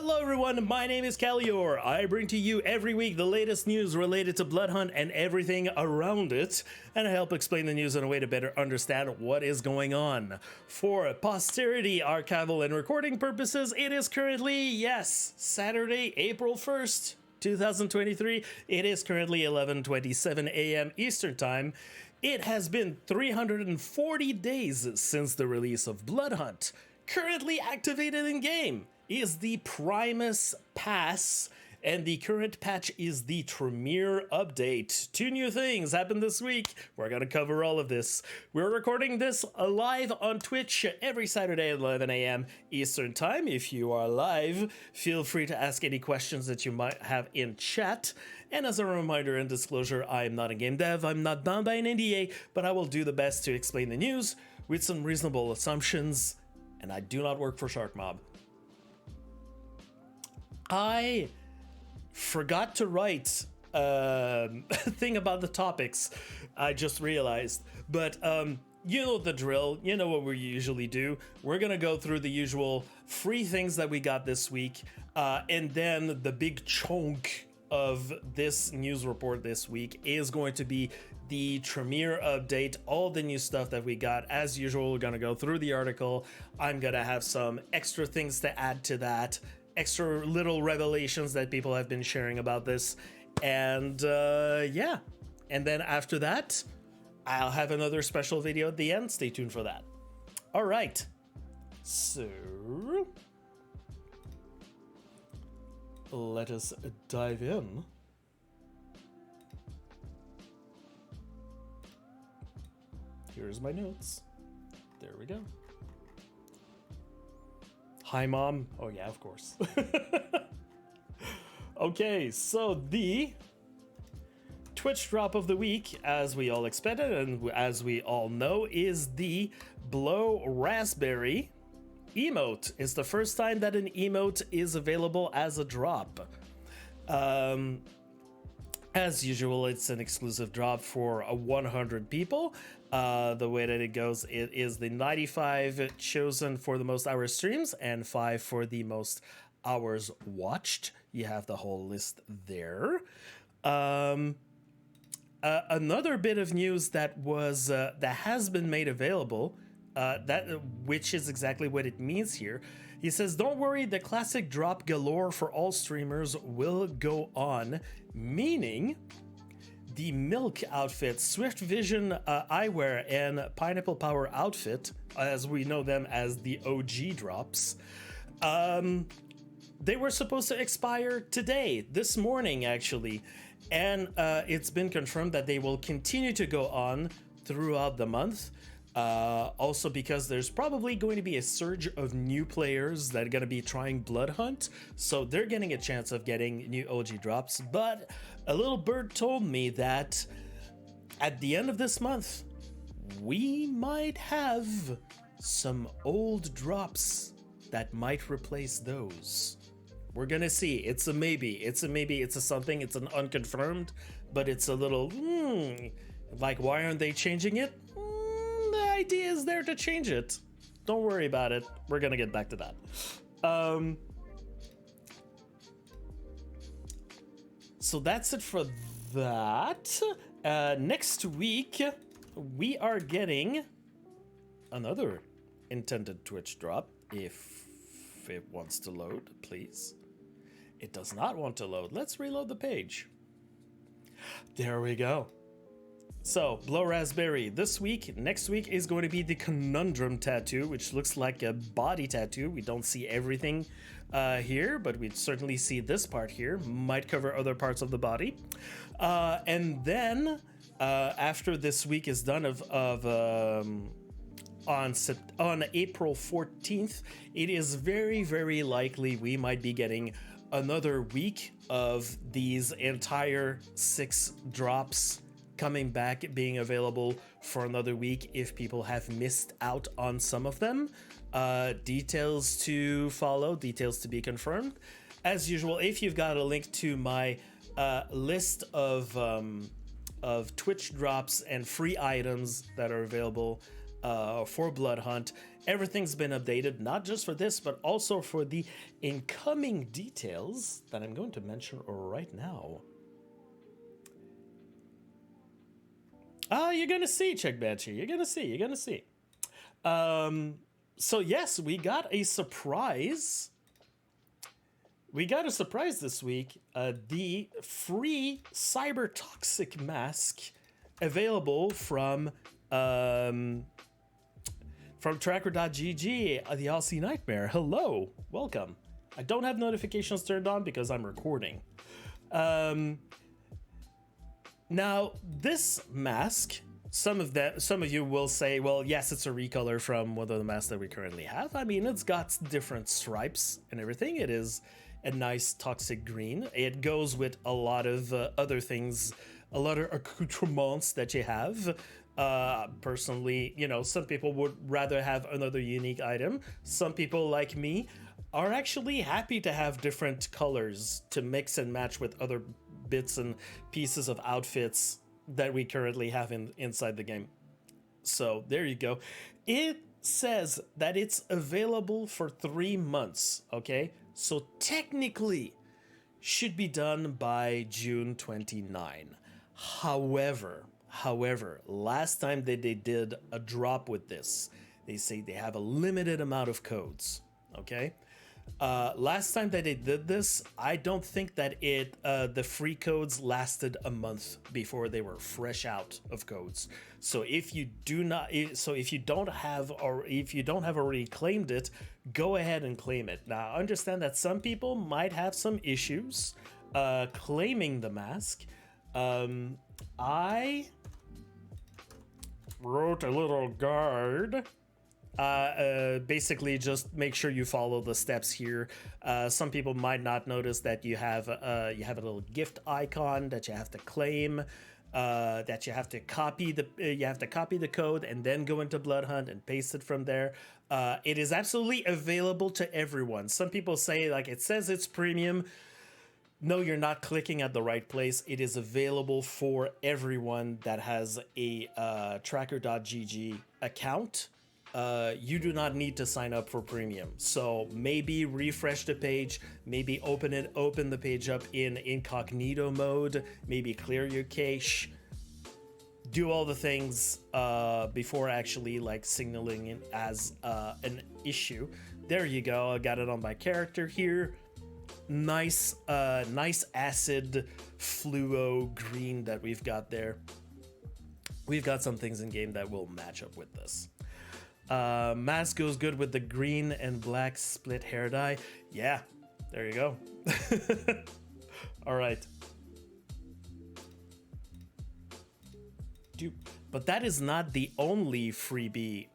Hello everyone, my name is Khalior. I bring to you every week the latest news related to Bloodhunt and everything around it, and I help explain the news in a way to better understand what is going on. For posterity, archival, and recording purposes, it is currently, yes, Saturday, April 1st, 2023. It is currently 11:27 a.m. Eastern Time. It has been 340 days since the release of Bloodhunt. Currently activated in game is the Primus Pass, and the current patch is the Tremere update. Two new things happened this week. We're gonna cover all of this. We're recording this live on Twitch every Saturday at 11 a.m. Eastern Time. If you are live, feel free to ask any questions that you might have in chat. And as a reminder and disclosure, I'm not a game dev, I'm not bound by an NDA, but I will do the best to explain the news with some reasonable assumptions, and I do not work for Sharkmob. I forgot to write a thing about the topics, I just realized, but you know the drill, you know what we usually do. We're gonna go through the usual free things that we got this week, and then the big chunk of this news report this week is going to be the Tremere update, all the new stuff that we got. As usual, we're gonna go through the article. I'm gonna have some extra things to add to that, extra little revelations that people have been sharing about this, and yeah, and then after that I'll have another special video at the end. Stay tuned for that. All right, so let us dive in. Here's my notes. There we go. Hi, Mom. Oh, yeah, of course. Okay, so the Twitch drop of the week, as we all expected and as we all know, is the Blow Raspberry emote. It's the first time that an emote is available as a drop. As usual, it's an exclusive drop for 100 people. The way that it goes, it is the 95 chosen for the most hours streams and 5 for the most hours watched. You have the whole list there. Another bit of news that was that has been made available, which is exactly what it means here. He says, "Don't worry, the classic drop galore for all streamers will go on," meaning the Milk outfit, Swift Vision eyewear, and Pineapple Power outfit, as we know them as the OG drops, they were supposed to expire today, this morning actually, and it's been confirmed that they will continue to go on throughout the month. Also because there's probably going to be a surge of new players that are going to be trying Bloodhunt, so they're getting a chance of getting new OG drops. But a little bird told me that at the end of this month, we might have some old drops that might replace those. We're gonna see. It's a maybe. It's a maybe. It's a something. It's an unconfirmed, but it's a little like, why aren't they changing it? The idea is there to change it. Don't worry about it. We're gonna get back to that. So that's it for that. Next week, we are getting another intended Twitch drop. If it wants to load, please. It does not want to load. Let's reload the page. There we go. So, Blow Raspberry this week. Next week is going to be the Conundrum tattoo, which looks like a body tattoo. We don't see everything here, but we certainly see this part here. Might cover other parts of the body. And then, after this week is done on April 14th, it is very, very likely we might be getting another week of these entire 6 drops coming back, being available for another week if people have missed out on some of them. Details to follow, details to be confirmed. As usual, if you've got a link to my list of Twitch drops and free items that are available for Bloodhunt, Everything's been updated, not just for this, but also for the incoming details that I'm going to mention right now. You're gonna see, Check Banshee. You're gonna see. So yes, we got a surprise. We got a surprise this week. The free Cybertoxic mask available from Tracker.gg, the Aussie Nightmare. Hello, welcome. I don't have notifications turned on because I'm recording. Now, this mask, some of you will say, well, yes, it's a recolor from one of the masks that we currently have. I mean, it's got different stripes and everything. It is a nice toxic green. It goes with a lot of other things, a lot of accoutrements that you have. Personally, you know, some people would rather have another unique item. Some people, like me, are actually happy to have different colors to mix and match with other bits and pieces of outfits that we currently have inside the game. So there you go. It says that it's available for 3 months, okay? So technically should be done by June 29. However, last time that they did a drop with this, they say they have a limited amount of codes, okay? Last time that they did this, I don't think that the free codes lasted a month before they were fresh out of codes. So if you don't have already claimed it, go ahead and claim it. Now, I understand that some people might have some issues claiming the mask. I wrote a little guide. Basically just make sure you follow the steps here. Some people might not notice that you have a little gift icon that you have to claim, that you have to copy the code and then go into Bloodhunt and paste it from there. It is absolutely available to everyone. Some people say, like, it says it's premium. No, you're not clicking at the right place. It is available for everyone that has a Tracker.gg account. You do not need to sign up for premium. So maybe refresh the page, maybe open the page up in incognito mode, maybe clear your cache, do all the things before actually like signaling it as an issue. There you go. I got it on my character here. Nice acid fluo green that we've got there. We've got some things in game that will match up with this. Mask goes good with the green and black split hair dye. Yeah, there you go. All right. But that is not the only freebie.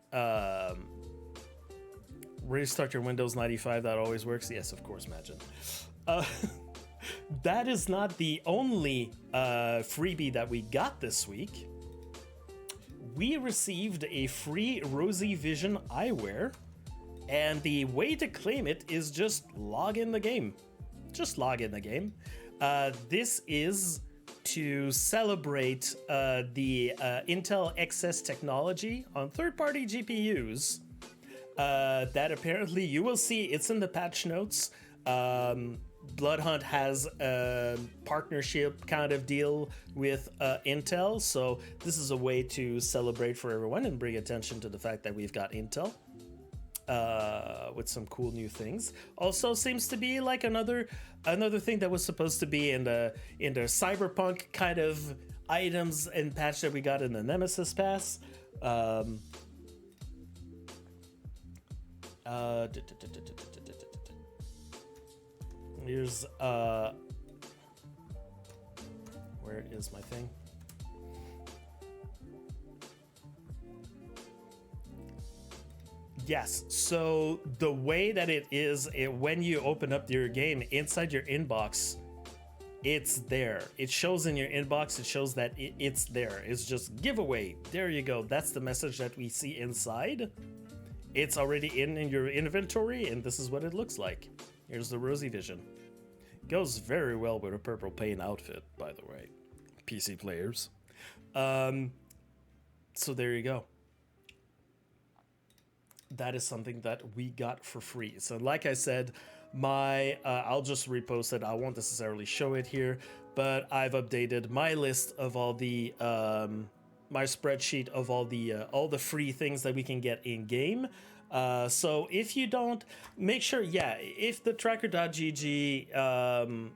Restart your Windows 95. That always works. Yes, of course, imagine. That is not the only freebie that we got this week. We received a free Rosy Vision eyewear, and the way to claim it is just log in the game. Just log in the game. This is to celebrate the Intel XS technology on third-party GPUs. That apparently you will see, it's in the patch notes. Bloodhunt has a partnership kind of deal with Intel, so this is a way to celebrate for everyone and bring attention to the fact that we've got Intel with some cool new things. Also seems to be like another thing that was supposed to be in the cyberpunk kind of items and patch that we got in the Nemesis Pass. Here's where is my thing? Yes, so the way that it is, when you open up your game inside your inbox, it's there. It shows in your inbox, it shows that it's there. It's just giveaway. There you go. That's the message that we see inside. It's already in your inventory, and this is what it looks like. Here's the Rosy Vision. Goes very well with a purple paint outfit, by the way, PC players. So there you go. that is something that we got for free. So like I said, I'll just repost it. I won't necessarily show it here, but I've updated my list of all the my spreadsheet of all the free things that we can get in game. So if you don't, make sure, if the tracker.gg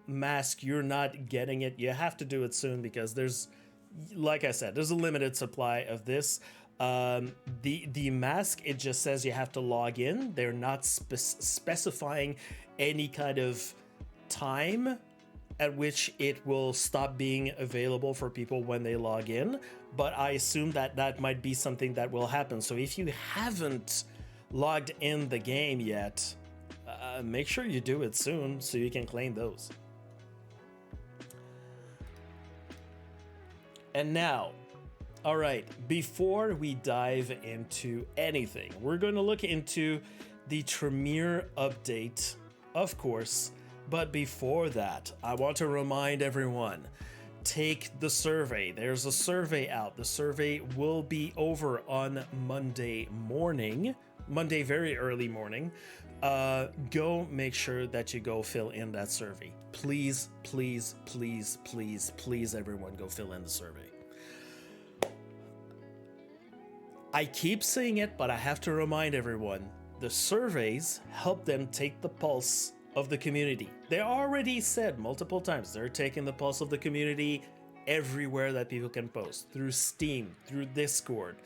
mask, you're not getting it, you have to do it soon, because there's, like I said, there's a limited supply of this. The mask, it just says you have to log in. They're not specifying any kind of time at which it will stop being available for people when they log in, but I assume that that might be something that will happen. So if you haven't logged in the game yet, make sure you do it soon so you can claim those. And now, all right, before we dive into anything, we're going to look into the Tremere update, of course. But before that, I want to remind everyone, take the survey. There's a survey out. The survey will be over on Monday morning, Monday very early morning. Go make sure that you go fill in that survey. Please, please, please, please, please, everyone, go fill in the survey. I keep saying it, but I have to remind everyone, the surveys help them take the pulse of the community. They already said multiple times they're taking the pulse of the community everywhere that people can post, through Steam, through Discord,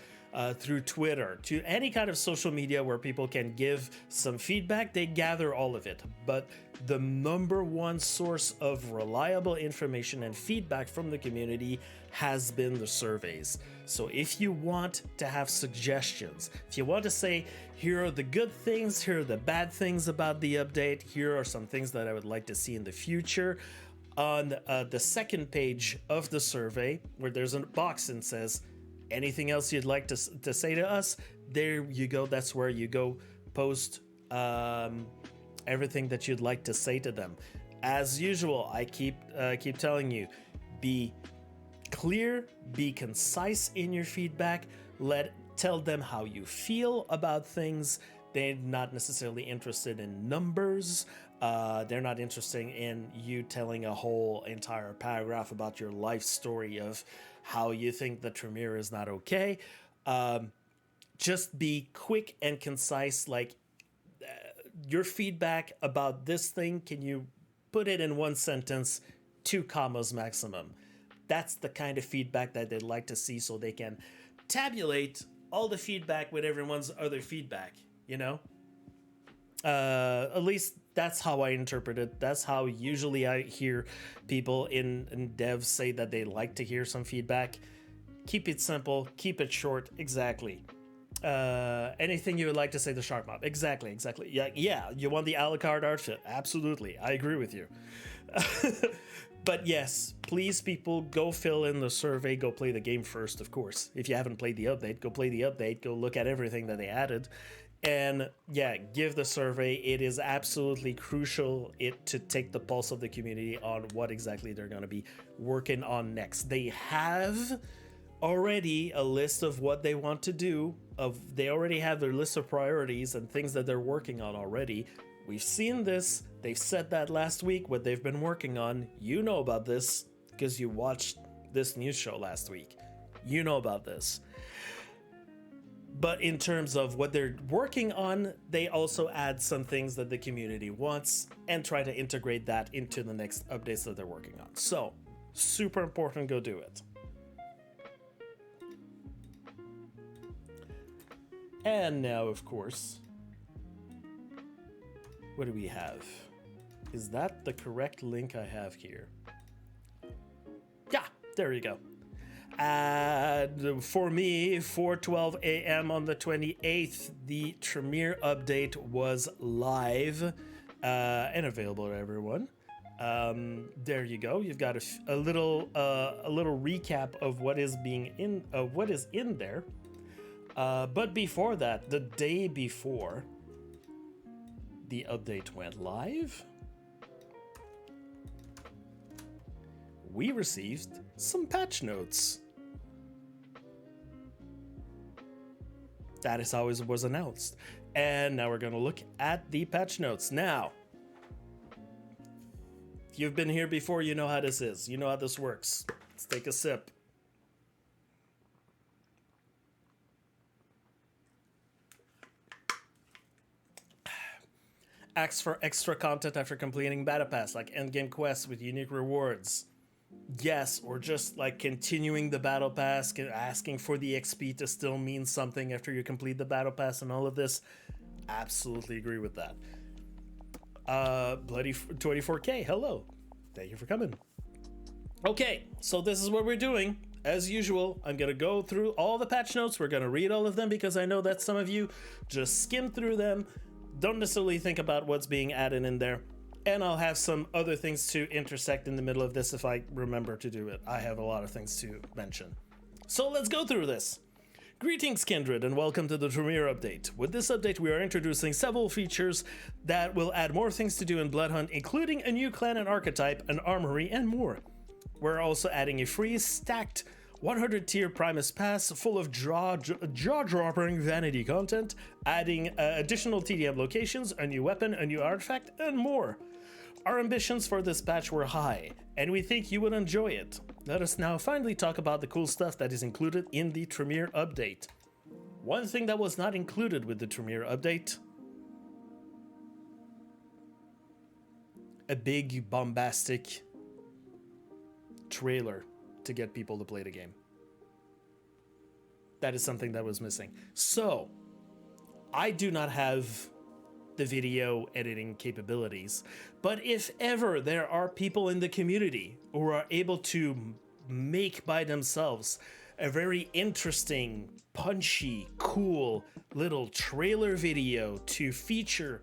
through Twitter, to any kind of social media where people can give some feedback. They gather all of it, but the number one source of reliable information and feedback from the community has been the surveys. So if you want to have suggestions, if you want to say, here are the good things, here are the bad things about the update, here are some things that I would like to see in the future, on the second page of the survey, where there's a box and says, anything else you'd like to say to us, there you go. That's where you go post everything that you'd like to say to them. As usual, I keep telling you, be clear, be concise in your feedback. Tell them how you feel about things. They're not necessarily interested in numbers. They're not interested in you telling a whole entire paragraph about your life story of how you think the Tremere is not okay. Just be quick and concise. Like, your feedback about this thing, can you put it in one sentence, 2 commas maximum? That's the kind of feedback that they'd like to see, so they can tabulate all the feedback with everyone's other feedback, you know? At least that's how I interpret it. That's how usually I hear people in devs say that they like to hear some feedback. Keep it simple, keep it short. Exactly. Anything you would like to say to Sharkmob? Exactly. Yeah, you want the a la carte outfit? Absolutely, I agree with you. But yes, please, people, go fill in the survey. Go play the game first, of course. If you haven't played the update, go play the update. Go look at everything that they added. And yeah, give the survey. It is absolutely crucial to take the pulse of the community on what exactly they're going to be working on next. They have already a list of what they want to do. They already have their list of priorities and things that they're working on already. We've seen this. They said that last week, what they've been working on. You know about this because you watched this news show last week. You know about this. But in terms of what they're working on, they also add some things that the community wants and try to integrate that into the next updates that they're working on. So, super important, go do it. And now, of course, what do we have? Is that the correct link I have here? Yeah, there you go. For me, 4:12 a.m. on the 28th, the Tremere update was live and available to everyone. There you go. You've got a little recap of what is in there. But before that, the day before the update went live, we received some patch notes. That is how it was announced. And now we're going to look at the patch notes. Now, if you've been here before, you know how this is. You know how this works. Let's take a sip. Ask for extra content after completing Battle Pass, like endgame quests with unique rewards. Yes, or just like continuing the Battle Pass, asking for the XP to still mean something after you complete the Battle Pass and all of this. Absolutely agree with that. Bloody 24K, hello. Thank you for coming. Okay, so this is what we're doing. As usual, I'm going to go through all the patch notes. We're going to read all of them because I know that some of you just skim through them, don't necessarily think about what's being added in there. And I'll have some other things to intersect in the middle of this if I remember to do it. I have a lot of things to mention. So let's go through this. Greetings, Kindred, and welcome to the Tremere update. With this update, we are introducing several features that will add more things to do in Bloodhunt, including a new clan and archetype, an armory, and more. We're also adding a free stacked 100 tier Primus Pass full of jaw-dropping vanity content, adding additional TDM locations, a new weapon, a new artifact, and more. Our ambitions for this patch were high, and we think you would enjoy it. Let us now finally talk about the cool stuff that is included in the Tremere update. One thing that was not included with the Tremere update: a big bombastic trailer to get people to play the game. That is something that was missing. So, I do not have the video editing capabilities, but if ever there are people in the community who are able to make by themselves a very interesting, punchy, cool little trailer video to feature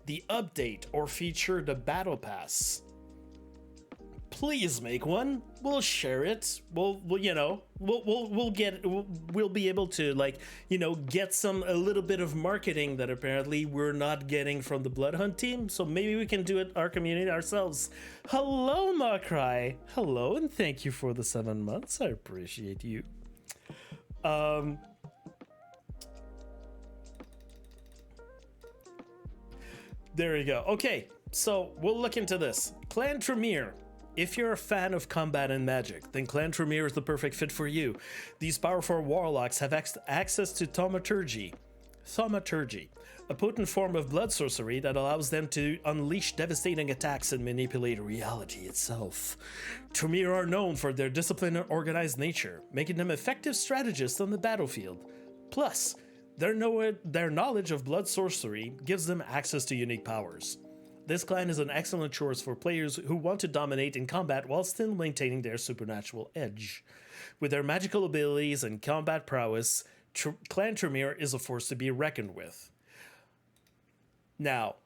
the update or feature the battle pass, please make one. We'll share it. We'll be able to, like, get a little bit of marketing that apparently we're not getting from the Bloodhunt team. So maybe we can do it our community ourselves. Hello, Makrai. Hello, and thank you for the 7 months. I appreciate you. There we go. Okay, so we'll look into this. Clan Tremere. If you're a fan of combat and magic, then Clan Tremere is the perfect fit for you. These powerful warlocks have access to thaumaturgy, a potent form of blood sorcery that allows them to unleash devastating attacks and manipulate reality itself. Tremere are known for their disciplined and organized nature, making them effective strategists on the battlefield. Plus, their knowledge of blood sorcery gives them access to unique powers. This clan is an excellent choice for players who want to dominate in combat while still maintaining their supernatural edge. With their magical abilities and combat prowess, Clan Tremere is a force to be reckoned with. Now,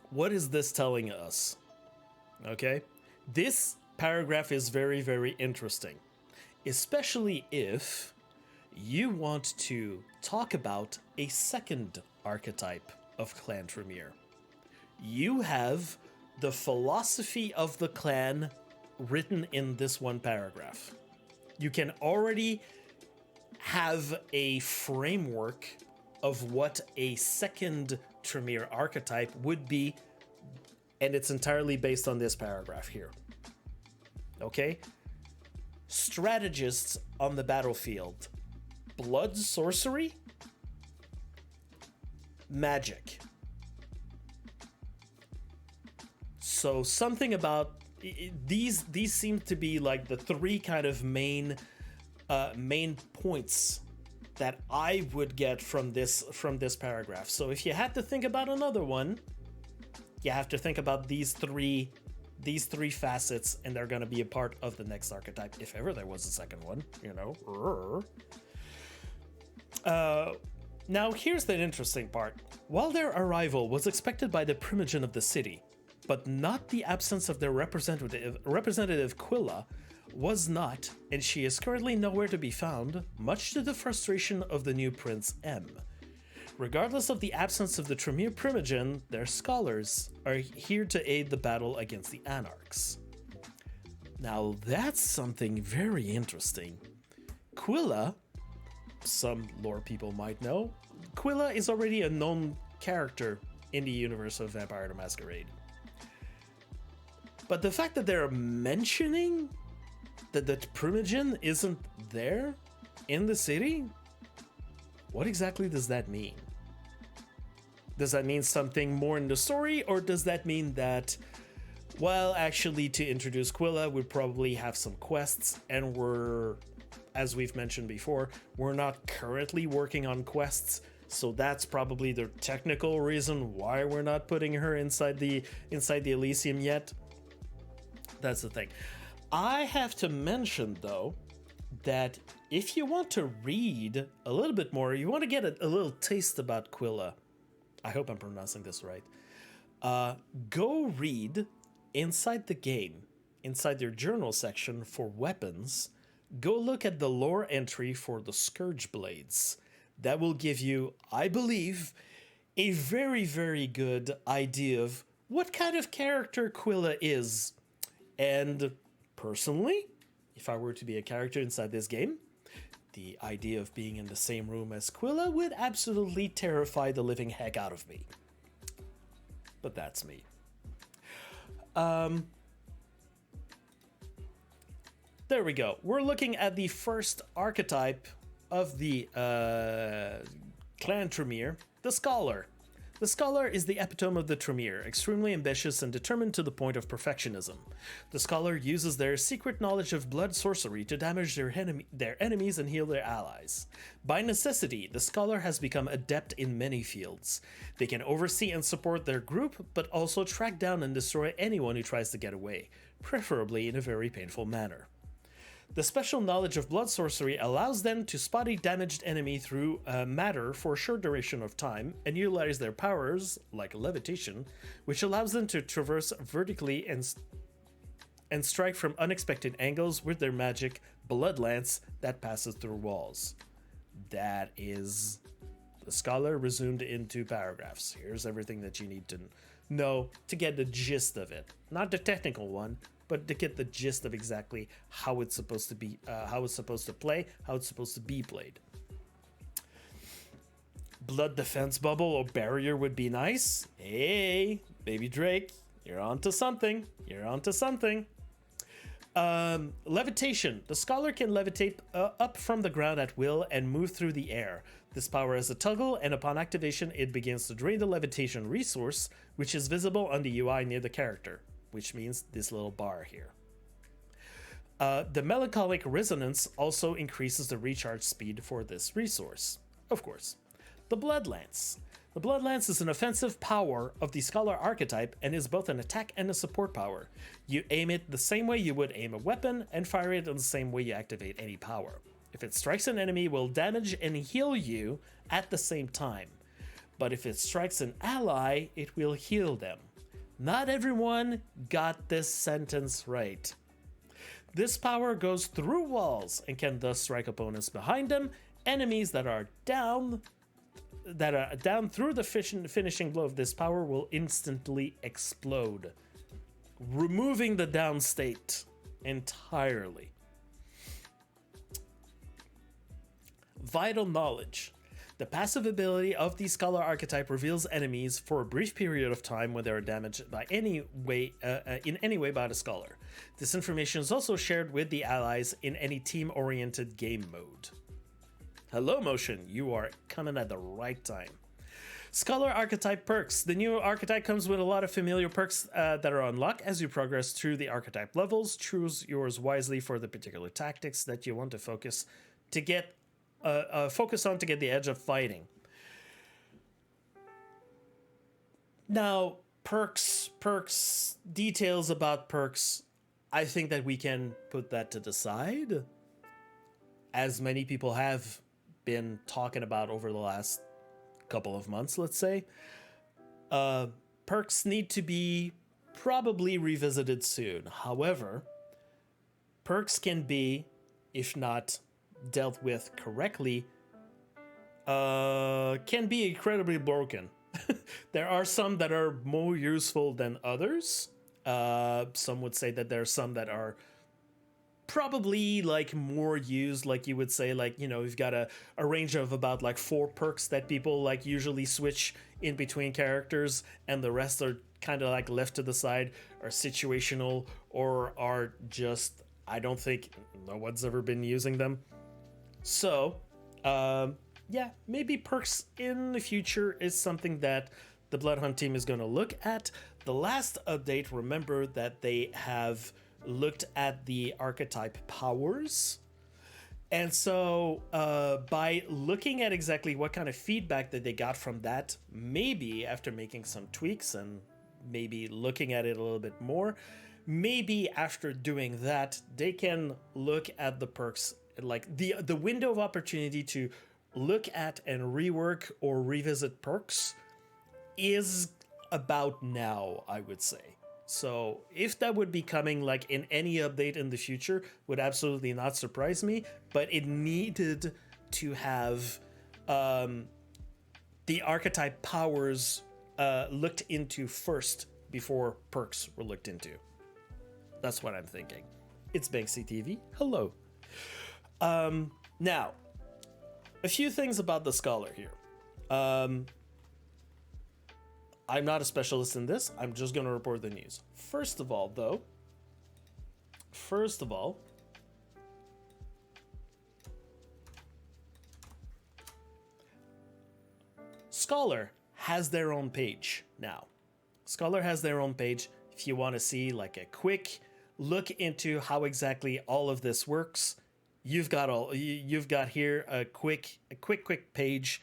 what is this telling us? Okay, this paragraph is very, very interesting, especially if you want to talk about a second archetype of Clan Tremere. You have the philosophy of the clan written in this one paragraph. You can already have a framework of what a second Tremere archetype would be, and it's entirely based on this paragraph here. Okay? Strategists on the battlefield. Blood sorcery? Magic. So something about these seem to be like the three kind of main points that I would get from this paragraph. So if you had to think about another one, you have to think about these three facets, and they're going to be a part of the next archetype if ever there was a second one, Now, here's the interesting part. While their arrival was expected by the primogen of the city, but not the absence of their representative Quilla, was not, and she is currently nowhere to be found, much to the frustration of the new Prince M. Regardless of the absence of the Tremere primogen, their scholars are here to aid the battle against the Anarchs. Now, that's something very interesting. Quilla some lore people might know, Quilla is already a known character in the universe of Vampire the Masquerade. But the fact that they're mentioning that the Primogen isn't there in the city, what exactly does that mean? Does that mean something more in the story, or does that mean that, well, actually to introduce Quilla, we probably have some quests, and we're, as we've mentioned before, we're not currently working on quests, so that's probably the technical reason why we're not putting her inside the Elysium yet. That's the thing. I have to mention, though, that if you want to read a little bit more, you want to get a little taste about Quilla, I hope I'm pronouncing this right, go read inside the game, inside their journal section for weapons, go look at the lore entry for the Scourge Blades. That will give you, I believe, a very, very good idea of what kind of character Quilla is. And personally, if I were to be a character inside this game, the idea of being in the same room as Quilla would absolutely terrify the living heck out of me. But that's me. There we go. We're looking at the first archetype of the clan Tremere, the Scholar. The Scholar is the epitome of the Tremere, extremely ambitious and determined to the point of perfectionism. The Scholar uses their secret knowledge of blood sorcery to damage their enemies and heal their allies. By necessity, the Scholar has become adept in many fields. They can oversee and support their group, but also track down and destroy anyone who tries to get away, preferably in a very painful manner. The special knowledge of blood sorcery allows them to spot a damaged enemy through matter for a short duration of time and utilize their powers, like levitation, which allows them to traverse vertically and strike from unexpected angles with their magic blood lance that passes through walls. That is the Scholar resumed in 2 paragraphs. Here's everything that you need to know to get the gist of it. Not the technical one, but to get the gist of exactly how it's supposed to be, how it's supposed to play, how it's supposed to be played. Blood defense bubble or barrier would be nice. Hey, baby Drake, you're onto something. You're onto something. Levitation. The Scholar can levitate up from the ground at will and move through the air. This power has a toggle, and upon activation, it begins to drain the levitation resource, which is visible on the UI near the character, which means this little bar here. The melancholic resonance also increases the recharge speed for this resource. Of course. The Blood Lance. The Blood Lance is an offensive power of the Scholar archetype and is both an attack and a support power. You aim it the same way you would aim a weapon and fire it in the same way you activate any power. If it strikes an enemy, it will damage and heal you at the same time. But if it strikes an ally, it will heal them. Not everyone got this sentence right. This power goes through walls and can thus strike opponents behind them. Enemies that are down through the finishing blow of this power will instantly explode, removing the down state entirely. Vital Knowledge. The passive ability of the Scholar archetype reveals enemies for a brief period of time when they are damaged by in any way by the Scholar. This information is also shared with the allies in any team-oriented game mode. Hello, Motion. You are coming at the right time. Scholar archetype perks. The new archetype comes with a lot of familiar perks that are unlocked as you progress through the archetype levels. Choose yours wisely for the particular tactics that you want to focus on to get the edge of fighting. Now, perks, details about perks, I think that we can put that to the side, as many people have been talking about over the last couple of months, let's say. Perks need to be probably revisited soon. However, perks can be, if not dealt with correctly, can be incredibly broken. There are some that are more useful than others. Some would say that there are some that are probably like more used, like you would say, like, you know, you've got a range of about like 4 perks that people like usually switch in between characters, and the rest are kind of like left to the side, are situational, or are just, I don't think no one's ever been using them. So yeah, maybe perks in the future is something that the Bloodhunt team is going to look at. The last update, remember that they have looked at the archetype powers. And so by looking at exactly what kind of feedback that they got from that, maybe after making some tweaks and maybe looking at it a little bit more, maybe after doing that, they can look at the perks, like the window of opportunity to look at and rework or revisit perks is about now, I would say. So if that would be coming like in any update in the future, would absolutely not surprise me, but it needed to have the archetype powers looked into first before perks were looked into. That's what I'm thinking. It's Banksy TV. Hello. Now, a few things about the Scholar here. I'm not a specialist in this. I'm just going to report the news. First of all, Scholar has their own page now. Scholar has their own page. If you want to see like a quick look into how exactly all of this works, you've got here a quick page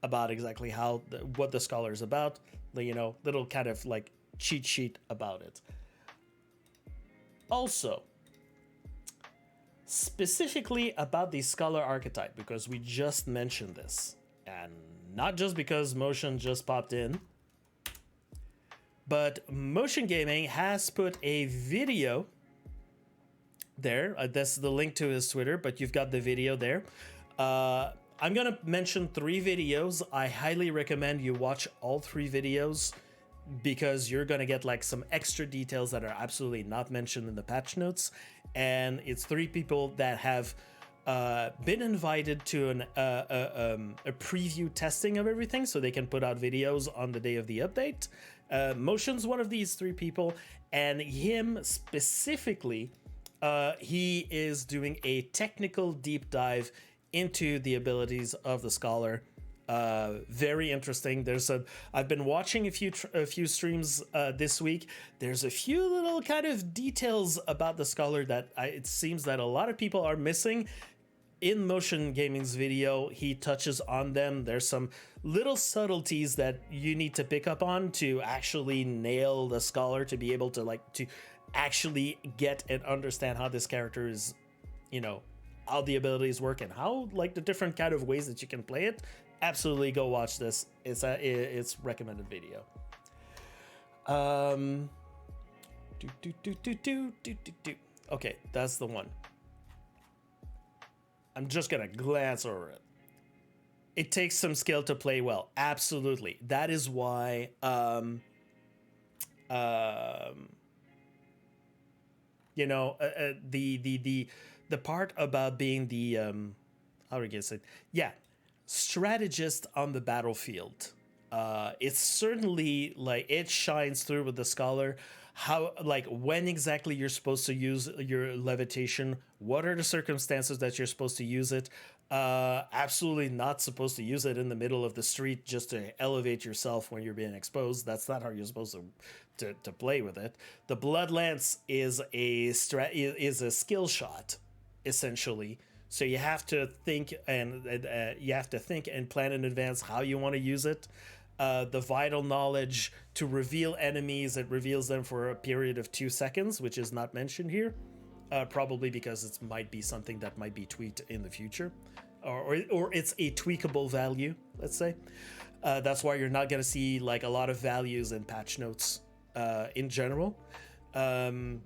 about exactly how what the Scholar is about. You know, little kind of like cheat sheet about it. Also, specifically about the Scholar archetype, because we just mentioned this, and not just because Motion just popped in, but Motion Gaming has put a video there. That's the link to his Twitter, but you've got the video there. I'm going to mention 3 videos. I highly recommend you watch all 3 videos because you're going to get like some extra details that are absolutely not mentioned in the patch notes. And it's 3 people that have been invited to a preview testing of everything so they can put out videos on the day of the update. Motion's one of these 3 people, and him specifically, he is doing a technical deep dive into the abilities of the Scholar. Very interesting. I've been watching a few streams this week. There's a few little kind of details about the Scholar that it seems that a lot of people are missing. In Motion Gaming's video, he touches on them. There's some little subtleties that you need to pick up on to actually nail the Scholar, to be able to to actually get and understand how this character is, you know, how the abilities work and how like the different kind of ways that you can play it. Absolutely go watch this. It's recommended video. Okay, that's the one. I'm just gonna glance over it. It takes some skill to play well. Absolutely. That is why you know, the part about being the how do I get it? Yeah, strategist on the battlefield. It's certainly like it shines through with the Scholar. How, like, when exactly you're supposed to use your levitation, what are the circumstances that you're supposed to use it. Absolutely not supposed to use it in the middle of the street just to elevate yourself when you're being exposed. That's not how you're supposed to play with it. The Blood Lance is a skill shot, essentially. So you have to think and plan in advance how you want to use it. The vital knowledge to reveal enemies, it reveals them for a period of 2 seconds, which is not mentioned here, probably because it might be something that might be tweaked in the future, or it's a tweakable value, let's say. That's why you're not going to see like a lot of values in patch notes in general. But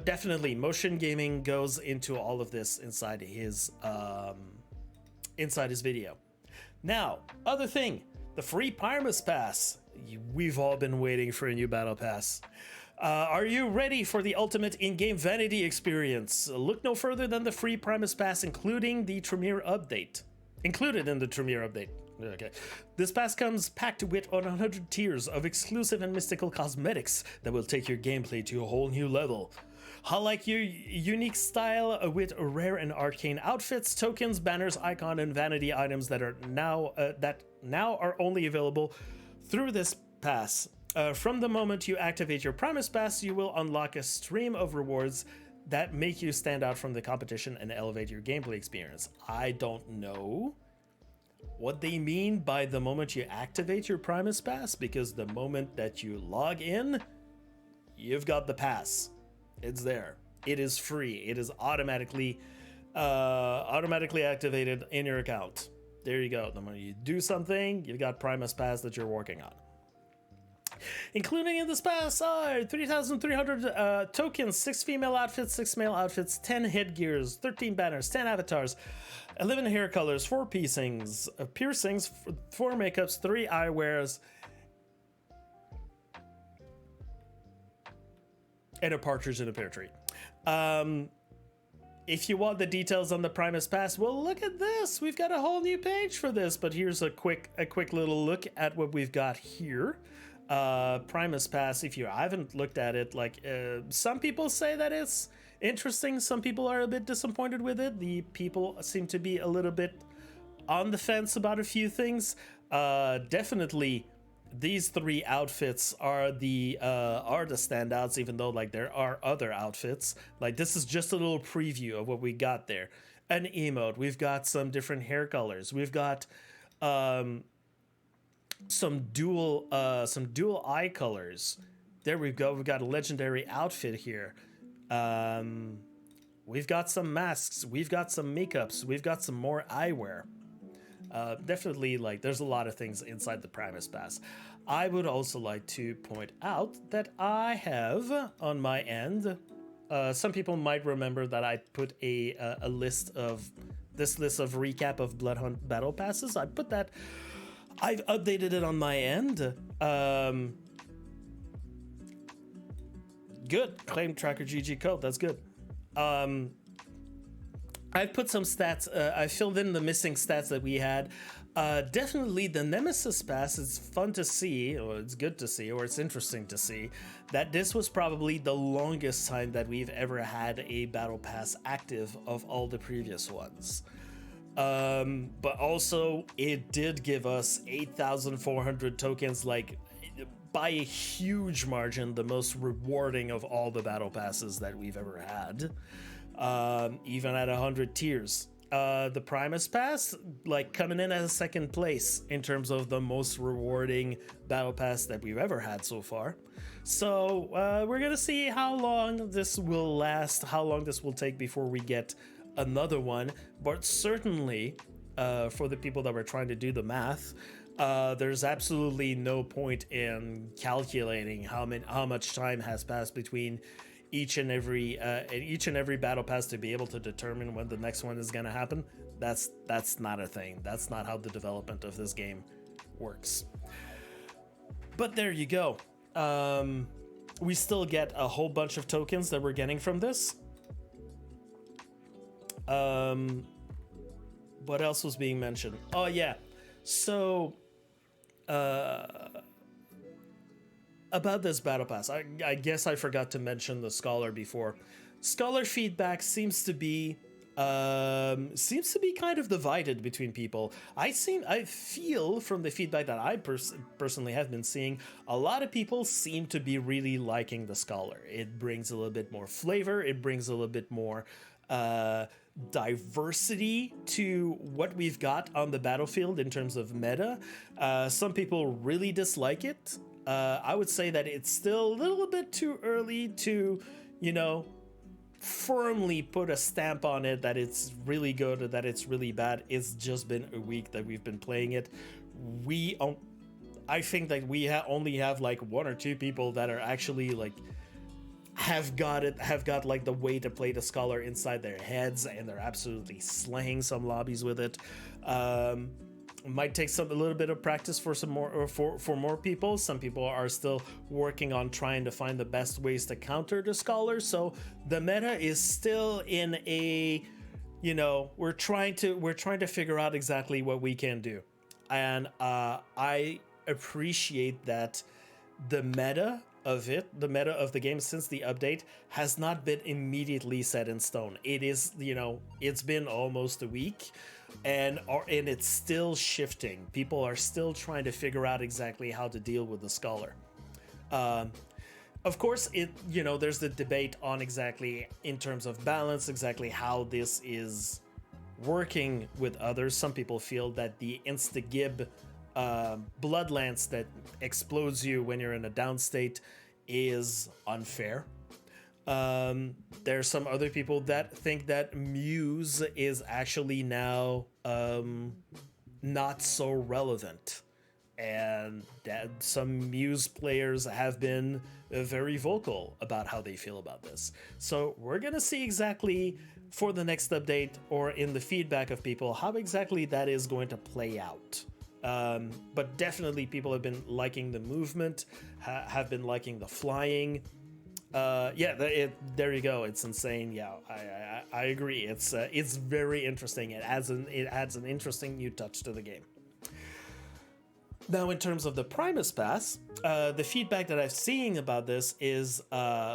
definitely Motion Gaming goes into all of this inside his video. Now, other thing, the free Pyramus Pass. We've all been waiting for a new battle pass. Are you ready for the ultimate in-game vanity experience? Look no further than the free Primus Pass, including the Tremere update. Included in the Tremere update. Okay. This pass comes packed with 100 tiers of exclusive and mystical cosmetics that will take your gameplay to a whole new level. Highlight your unique style with rare and arcane outfits, tokens, banners, icon, and vanity items that are now are only available through this pass. From the moment you activate your Primus Pass, you will unlock a stream of rewards that make you stand out from the competition and elevate your gameplay experience. I don't know what they mean by the moment you activate your Primus Pass, because the moment that you log in, you've got the pass. It's there. It is free. It is automatically activated in your account. There you go. The moment you do something, you've got Primus Pass that you're working on. Including in this pass are 3,300 tokens, 6 female outfits, 6 male outfits, 10 headgears, 13 banners, 10 avatars, 11 hair colors, 4 piercings, 4 makeups, 3 eyewears, and a partridge in a pear tree. If you want the details on the Primus Pass, well, look at this. We've got a whole new page for this, but here's a quick little look at what we've got here. Primus Pass, if you haven't looked at it, some people say that it's interesting, some people are a bit disappointed with it. The people seem to be a little bit on the fence about a few things. Definitely these 3 outfits are the standouts, even though there are other outfits. This is just a little preview of what we got there. An emote, we've got some different hair colors, we've got some dual eye colors. There we go. We've got a legendary outfit here. We've got some masks, we've got some makeups, we've got some more eyewear. Definitely, there's a lot of things inside the Primus Pass. I would also like to point out that I have on my end, some people might remember that I put a list of recap of Bloodhunt battle passes. I've updated it on my end. Good. Claim tracker GG code. That's good. I've put some stats. I filled in the missing stats that we had. Definitely the Nemesis Pass is fun to see, or it's good to see, or it's interesting to see that this was probably the longest time that we've ever had a battle pass active of all the previous ones. But also it did give us 8,400 tokens, by a huge margin, the most rewarding of all the battle passes that we've ever had. Even at 100 tiers. The Primus Pass, coming in as second place in terms of the most rewarding battle pass that we've ever had so far. So we're gonna see how long this will last, how long this will take before we get another one. But certainly, for the people that were trying to do the math, there's absolutely no point in calculating how much time has passed between each and every battle pass to be able to determine when the next one is going to happen. That's not a thing. That's not how the development of this game works. But there you go. We still get a whole bunch of tokens that we're getting from this. What else was being mentioned? Oh yeah, so about this battle pass, I guess I forgot to mention the scholar before. Scholar feedback seems to be kind of divided between people. I feel from the feedback that I personally have been seeing, a lot of people seem to be really liking the scholar. It brings a little bit more flavor. It brings a little bit more diversity to what we've got on the battlefield in terms of meta. Some people really dislike it. I would say that it's still a little bit too early to, firmly put a stamp on it that it's really good or that it's really bad. It's just been a week that we've been playing it. I think that we only have 1 or 2 people that are actually have got the way to play the scholar inside their heads, and they're absolutely slaying some lobbies with it. Might take a little bit of practice for some more, or for more people. Some people are still working on trying to find the best ways to counter the scholars. So the meta is still in a, you know, we're trying to figure out exactly what we can do, and I appreciate that the meta of the game since the update has not been immediately set in stone. It is, you know, it's been almost a week, and it's still shifting. People are still trying to figure out exactly how to deal with the scholar. Of course, you know, there's the debate on exactly in terms of balance, exactly how this is working with others. Some people feel that the insta-gib blood lance that explodes you when you're in a down state is unfair. There's some other people that think that Muse is actually now not so relevant, and that some Muse players have been very vocal about how they feel about this. So we're gonna see exactly for the next update, or in the feedback of people, how exactly that is going to play out. But definitely people have been liking the movement, have been liking the flying. Yeah, there you go. It's insane. Yeah, I agree. It's very interesting. It adds an interesting new touch to the game. Now, in terms of the Primus Pass, the feedback that I've seen about this is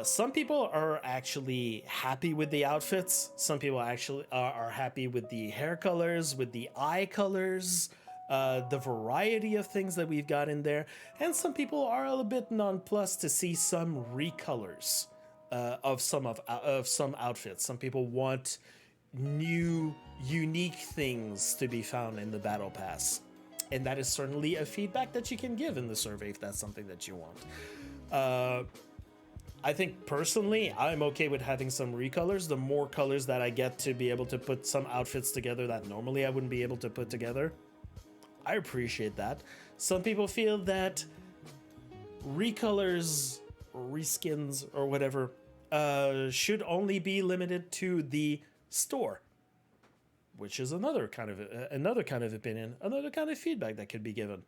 some people are actually happy with the outfits. Some people actually are happy with the hair colors, with the eye colors, the variety of things that we've got in there. And some people are a little bit nonplussed to see some recolors of some outfits. Some people want new, unique things to be found in the Battle Pass. And that is certainly a feedback that you can give in the survey if that's something that you want. I think personally, I'm okay with having some recolors. The more colors that I get to be able to put some outfits together that normally I wouldn't be able to put together, I appreciate that. Some people feel that recolors, or reskins, or whatever, should only be limited to the store, which is another kind of opinion, another kind of feedback that could be given.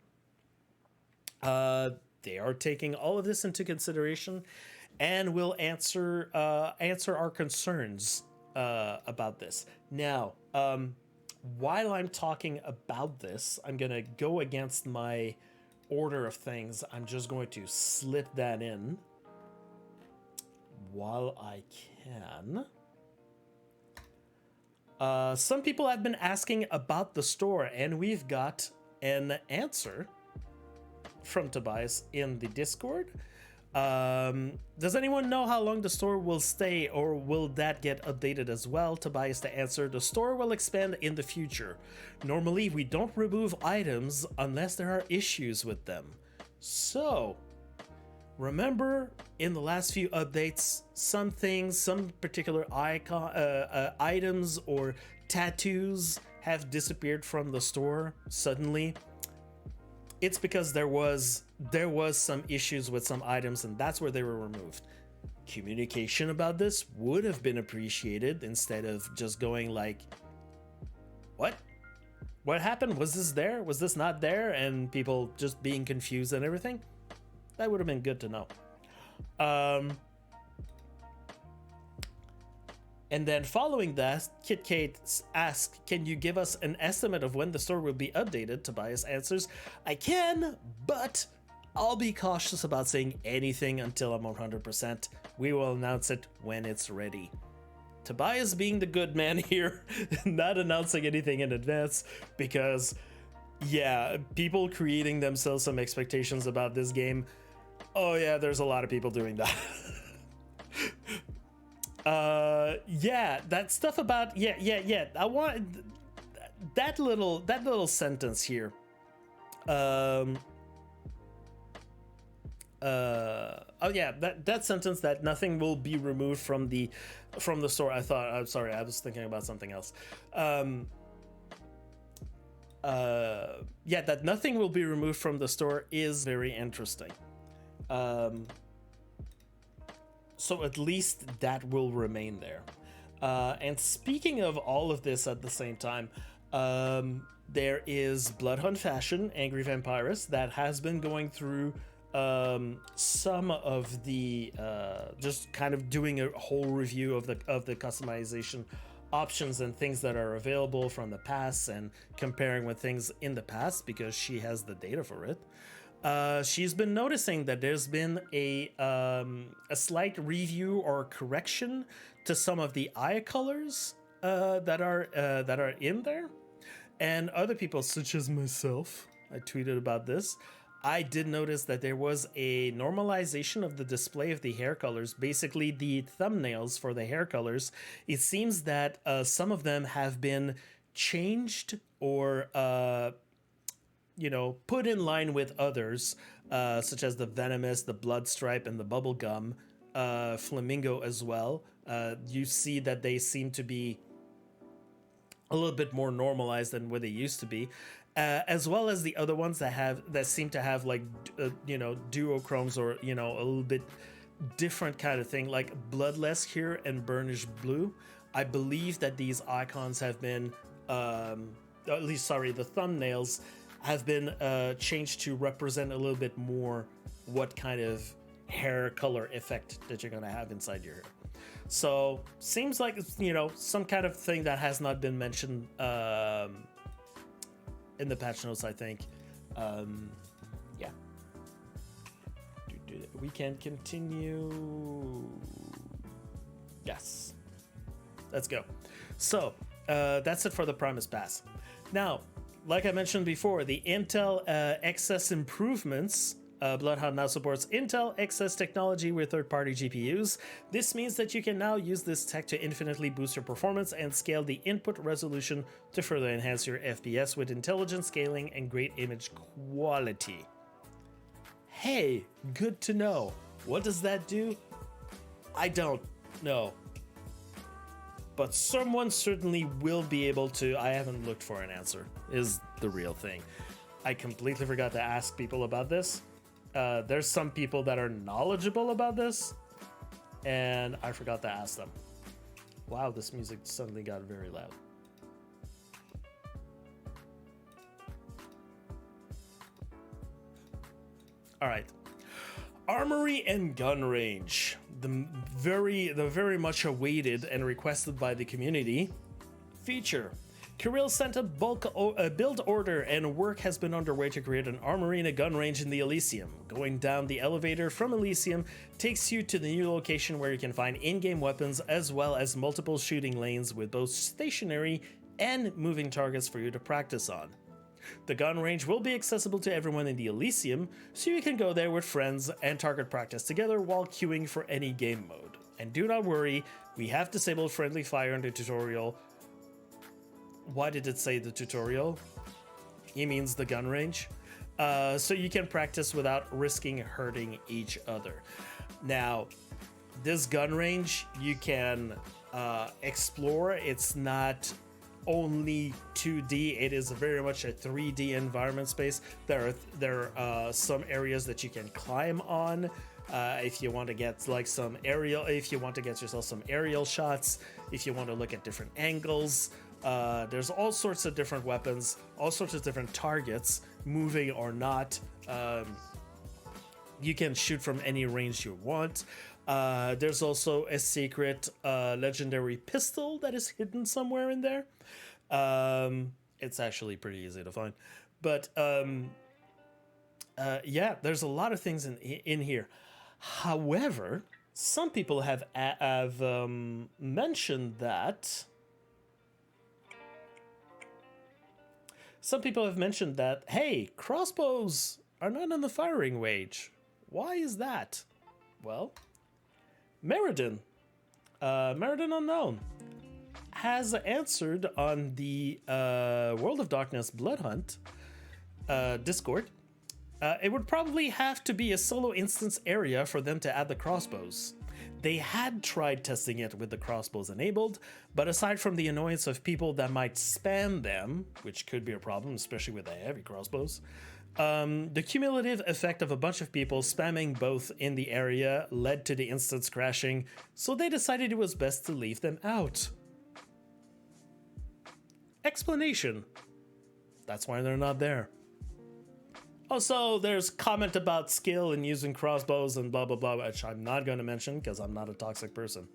They are taking all of this into consideration, and will answer our concerns about this. Now, while I'm talking about this, I'm gonna go against my order of things. I'm just going to slip that in while I can. Some people have been asking about the store, and we've got an answer from Tobias in the Discord. Does anyone know how long the store will stay, or will that get updated as well? Tobias to answer, the store will expand in the future. Normally, we don't remove items unless there are issues with them. So, remember in the last few updates, some things, some particular items or tattoos have disappeared from the store suddenly. It's because there was some issues with some items, and that's where they were removed. Communication about this would have been appreciated, instead of just going like, what happened? Was this there? Was this not there? And people just being confused and everything. That would have been good to know. And then following that, Kit Kate asks, can you give us an estimate of when the store will be updated? Tobias answers, I can, but I'll be cautious about saying anything until I'm 100%. We will announce it when it's ready. Tobias being the good man here, not announcing anything in advance, because, yeah, people creating themselves some expectations about this game. Oh yeah, there's a lot of people doing that. Yeah, that stuff about yeah. I want that little sentence here. Oh yeah, that sentence that nothing will be removed from the store. I'm sorry, I was thinking about something else. Yeah, that nothing will be removed from the store is very interesting. So at least that will remain there. And speaking of all of this at the same time, There is Bloodhunt Fashion, Angry Vampirist, that has been going through some of the just kind of doing a whole review of the customization options and things that are available from the past and comparing with things in the past because she has the data for it. She's been noticing that there's been a slight review or correction to some of the eye colors that are in there, and other people such as myself, I tweeted about this. I did notice that there was a normalization of the display of the hair colors, basically the thumbnails for the hair colors. It seems that some of them have been changed or put in line with others, such as the Venomous, the Blood Stripe, and the Bubblegum Flamingo as well. You see that they seem to be a little bit more normalized than what they used to be, as well as the other ones that seem to have like duochromes or a little bit different kind of thing, like Bloodless here and Burnished Blue. I believe that these icons have been the thumbnails have been changed to represent a little bit more what kind of hair color effect that you're going to have inside your hair. So seems like some kind of thing that has not been mentioned in the patch notes, I think. Yeah, we can continue. Yes, let's go. So that's it for the Primus Pass. Now, like I mentioned before, the Intel XS improvements. Bloodhunt now supports Intel XS technology with third-party GPUs. This means that you can now use this tech to infinitely boost your performance and scale the input resolution to further enhance your FPS with intelligent scaling and great image quality. Hey, good to know. What does that do? I don't know. But someone certainly will be able to. I haven't looked for an answer, is the real thing. I completely forgot to ask people about this. There's some people that are knowledgeable about this, and I forgot to ask them. Wow, this music suddenly got very loud. All right. Armory and gun range. The very much awaited and requested by the community feature. Kirill sent a bulk build order, and work has been underway to create an armory and a gun range in the Elysium. Going down the elevator from Elysium takes you to the new location where you can find in-game weapons as well as multiple shooting lanes with both stationary and moving targets for you to practice on. The gun range will be accessible to everyone in the Elysium, so you can go there with friends and target practice together while queuing for any game mode. And do not worry, we have disabled friendly fire in the tutorial. Why did it say the tutorial? He means the gun range. So you can practice without risking hurting each other. Now, this gun range you can explore. It's not only 2D, it is very much a 3D environment space. There are some areas that you can climb on. If you want to get if you want to get yourself some aerial shots, if you want to look at different angles. There's all sorts of different weapons, all sorts of different targets, moving or not. You can shoot from any range you want. There's also a secret legendary pistol that is hidden somewhere in there. It's actually pretty easy to find. But yeah, there's a lot of things in here. However, some people have mentioned that... Some people have mentioned that, hey, crossbows are not in the firing range. Why is that? Well, Mera'din, Mera'din Unknown, has answered on the World of Darkness Bloodhunt Discord. It would probably have to be a solo instance area for them to add the crossbows. They had tried testing it with the crossbows enabled, but aside from the annoyance of people that might spam them, which could be a problem, especially with the heavy crossbows, the cumulative effect of a bunch of people spamming both in the area led to the instance crashing, so they decided it was best to leave them out. Explanation. That's why they're not there. Also, there's comment about skill and using crossbows and blah, blah, blah, which I'm not going to mention because I'm not a toxic person.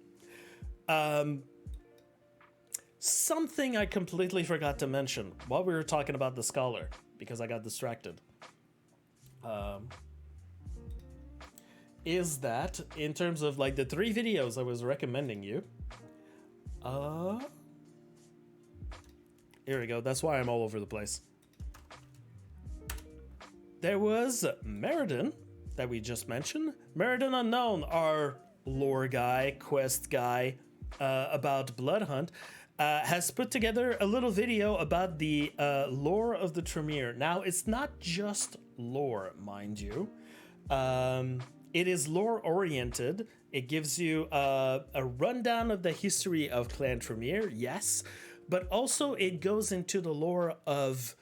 Something I completely forgot to mention while we were talking about the Scholar, because I got distracted, is that in terms of like the 3 videos I was recommending you, here we go. That's why I'm all over the place. There was Mera'din that we just mentioned. Mera'din Unknown, our lore guy, quest guy about Bloodhunt, has put together a little video about the lore of the Tremere. Now, it's not just lore, mind you. It is lore oriented. It gives you a rundown of the history of Clan Tremere, yes, but also it goes into the lore of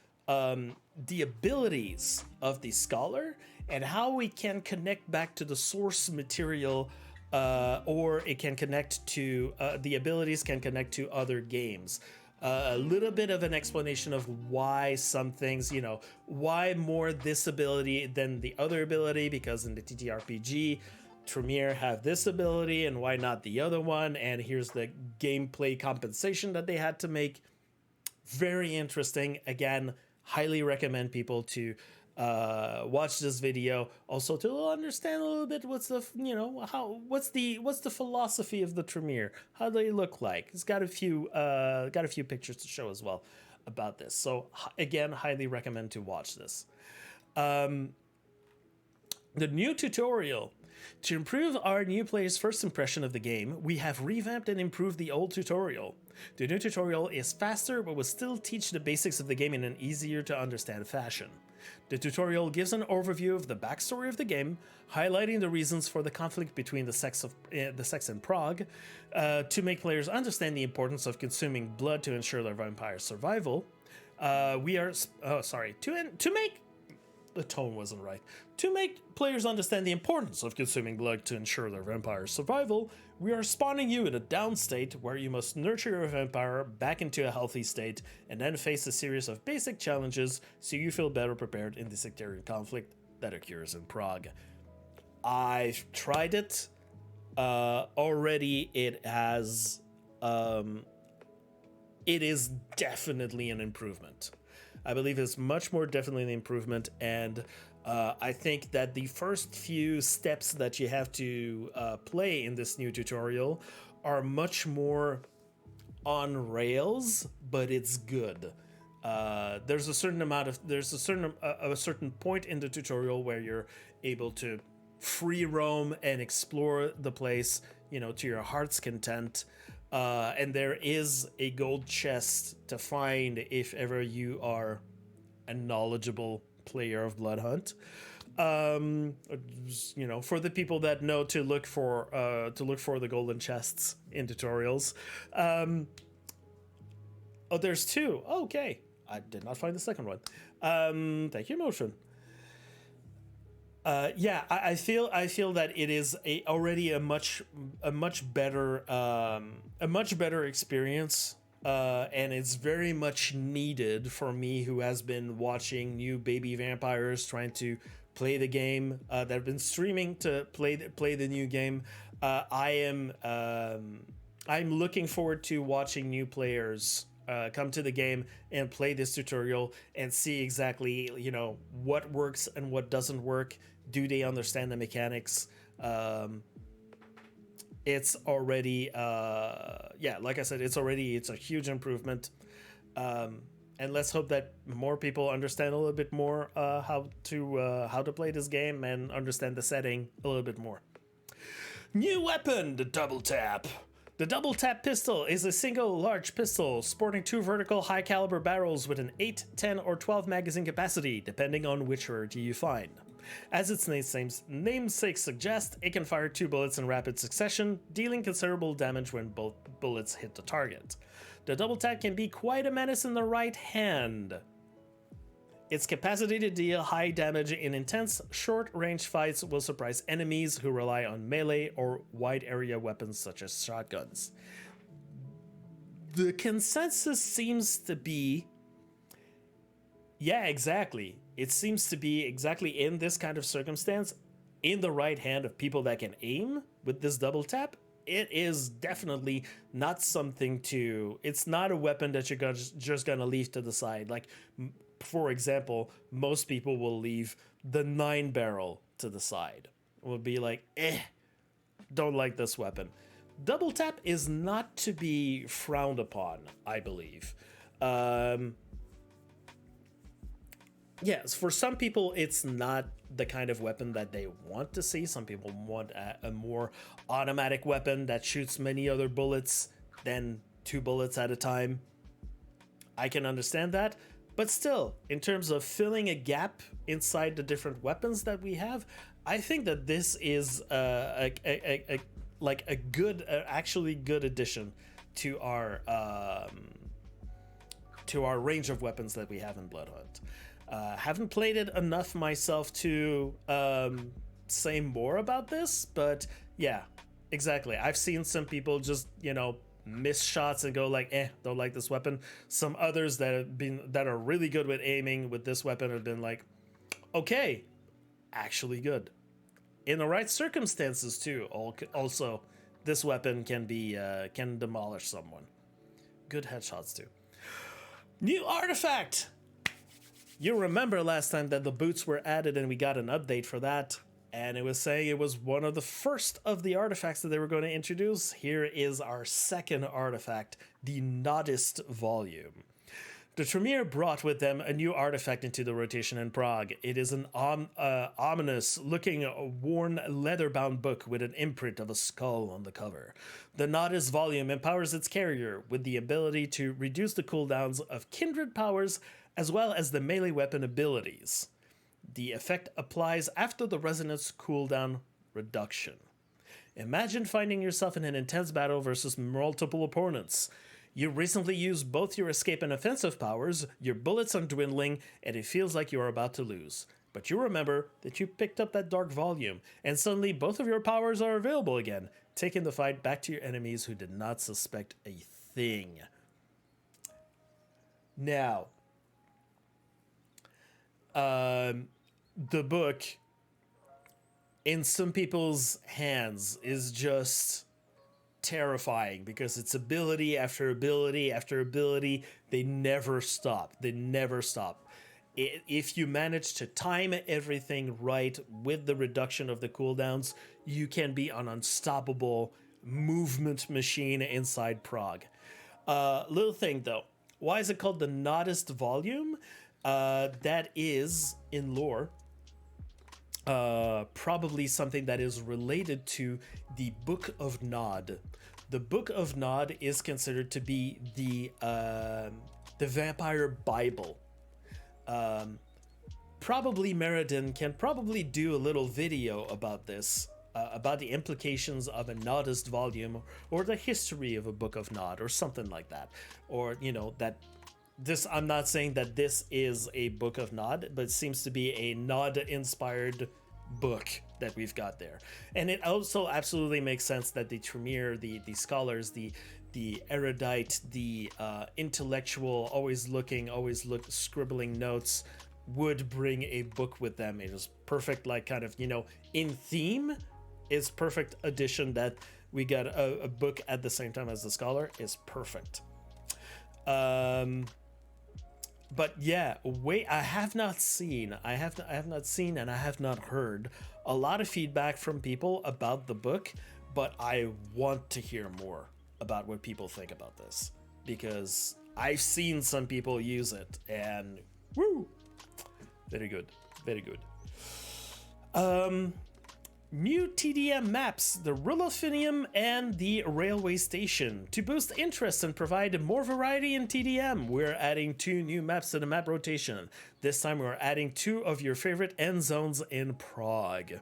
the abilities of the Scholar and how we can connect back to the source material, or it can connect to the abilities can connect to other games. A little bit of an explanation of why some things, you know, why more this ability than the other ability, because in the TTRPG, Tremere have this ability and why not the other one, and here's the gameplay compensation that they had to make. Very interesting. Again, highly recommend people to watch this video, also to understand a little bit what's the, you know, what's the philosophy of the Tremere, how they look like. It's got a few pictures to show as well about this. So again, highly recommend to watch this. The new tutorial. To improve our new players' first impression of the game, we have revamped and improved the old tutorial. The new tutorial is faster, but will still teach the basics of the game in an easier to understand fashion. The tutorial gives an overview of the backstory of the game, highlighting the reasons for the conflict between the sects and Prague, to make players understand the importance of consuming blood to ensure their vampire survival. The tone wasn't right. To make players understand the importance of consuming blood to ensure their vampire survival, we are spawning you in a down state where you must nurture your vampire back into a healthy state and then face a series of basic challenges so you feel better prepared in the sectarian conflict that occurs in Prague. I've tried it. Already it has... it is definitely an improvement. I believe it's much more definitely an improvement, and I think that the first few steps that you have to play in this new tutorial are much more on rails, but it's good. There's a certain point in the tutorial where you're able to free roam and explore the place, you know, to your heart's content. And there is a gold chest to find if ever you are a knowledgeable player of Bloodhunt. You know, for the people that know to look for the golden chests in tutorials. Oh, there's 2. Oh, okay, I did not find the second one. Thank you, Motion. Yeah, I feel that it is already a much better experience, and it's very much needed for me, who has been watching new baby vampires trying to play the game, that have been streaming to play the new game. I'm looking forward to watching new players come to the game and play this tutorial and see exactly, you know, what works and what doesn't work. Do they understand the mechanics? It's already, yeah, like I said, it's a huge improvement. And let's hope that more people understand a little bit more how to play this game and understand the setting a little bit more. New weapon, the double tap. The double tap pistol is a single large pistol sporting 2 vertical high caliber barrels with an 8, 10, or 12 magazine capacity, depending on which rarity you find. As its namesake suggests, it can fire 2 bullets in rapid succession, dealing considerable damage when both bullets hit the target. The double tap can be quite a menace in the right hand. Its capacity to deal high damage in intense, short-range fights will surprise enemies who rely on melee or wide-area weapons such as shotguns. The consensus seems to be Yeah, exactly. It seems to be exactly in this kind of circumstance, in the right hand of people that can aim with this double tap. It is definitely not something to. It's not a weapon that just gonna leave to the side. Like, for example, most people will leave the 9 barrel to the side. Will be like, don't like this weapon. Double tap is not to be frowned upon, I believe. Yes, for some people, it's not the kind of weapon that they want to see. Some people want a more automatic weapon that shoots many other bullets than 2 bullets at a time. I can understand that. But still, in terms of filling a gap inside the different weapons that we have, I think that this is like a good, actually good addition to our range of weapons that we have in Bloodhunt. Haven't played it enough myself to say more about this, but yeah, exactly. I've seen some people just, miss shots and go like, don't like this weapon. Some others that are really good with aiming with this weapon have been like, okay, actually good. In the right circumstances too. Also, this weapon can demolish someone. Good headshots too. New artifact. You remember last time that the boots were added and we got an update for that, and it was saying it was one of the first of the artifacts that they were going to introduce. Here is our second artifact, the Nodist Volume. The Tremere brought with them a new artifact into the rotation in Prague. It is an ominous-looking, worn, leather-bound book with an imprint of a skull on the cover. The Nodist Volume empowers its carrier with the ability to reduce the cooldowns of kindred powers as well as the melee weapon abilities. The effect applies after the resonance cooldown reduction. Imagine finding yourself in an intense battle versus multiple opponents. You recently used both your escape and offensive powers, your bullets are dwindling, and it feels like you are about to lose. But you remember that you picked up that dark volume, and suddenly both of your powers are available again, taking the fight back to your enemies who did not suspect a thing. Now, the book in some people's hands is just terrifying because it's ability after ability after ability. They never stop. If you manage to time everything right with the reduction of the cooldowns, you can be an unstoppable movement machine inside Prague. Little thing though, why is it called the Nodist Volume? That is, in lore, probably something that is related to the Book of Nod. The Book of Nod is considered to be the vampire Bible. Probably Mera'din can probably do a little video about this, about the implications of a Nodist volume, or the history of a Book of Nod, or something like that. Or, that this, I'm not saying that this is a Book of Nod, but it seems to be a Nod-inspired book that we've got there. And it also absolutely makes sense that the Tremere, the scholars, the erudite, the intellectual, scribbling notes, would bring a book with them. It is perfect, like kind of, in theme, is perfect addition that we got a book at the same time as the scholar is perfect. But yeah, I have not seen and I have not heard a lot of feedback from people about the book, but I want to hear more about what people think about this, because I've seen some people use it and woo, very good. New TDM maps, the Rulofinium and the Railway Station. To boost interest and provide more variety in TDM, we're adding 2 new maps to the map rotation. This time we're adding 2 of your favorite end zones in Prague.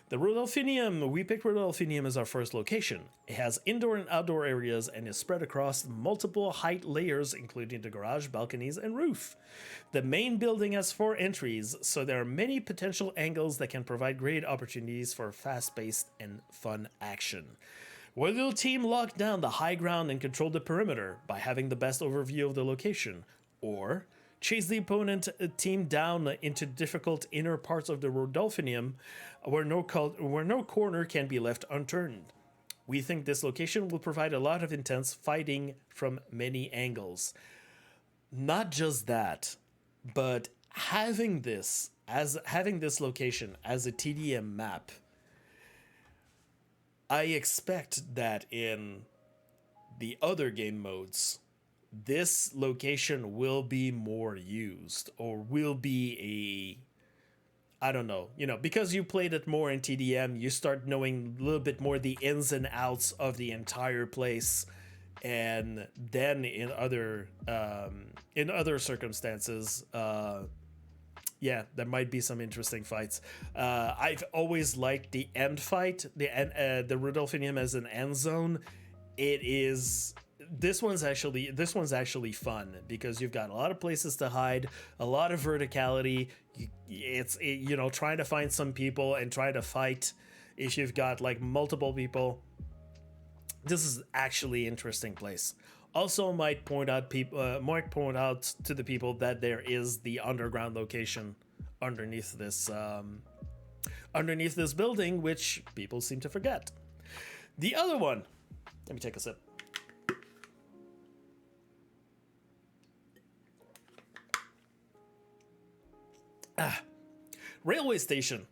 The Rudolphinium, we picked Rudolphinium as our first location. It has indoor and outdoor areas and is spread across multiple height layers, including the garage, balconies, and roof. The main building has 4 entries, so there are many potential angles that can provide great opportunities for fast-paced and fun action. Will your team lock down the high ground and control the perimeter by having the best overview of the location? Or Chase the opponent team down into difficult inner parts of the Rodolphinium where no corner can be left unturned. We think this location will provide a lot of intense fighting from many angles. Not just that, but having this location as a TDM map, I expect that in the other game modes, this location will be more used, or will be I don't know, because you played it more in TDM, you start knowing a little bit more the ins and outs of the entire place. And then in other circumstances, there might be some interesting fights. I've always liked the end fight, the Rodolphinium as an end zone. This one's actually fun because you've got a lot of places to hide, a lot of verticality. It's trying to find some people and try to fight if you've got like multiple people. This is actually an interesting place. Also, might point out to the people that there is the underground location underneath this building, which people seem to forget. The other one, let me take a sip. Railway station.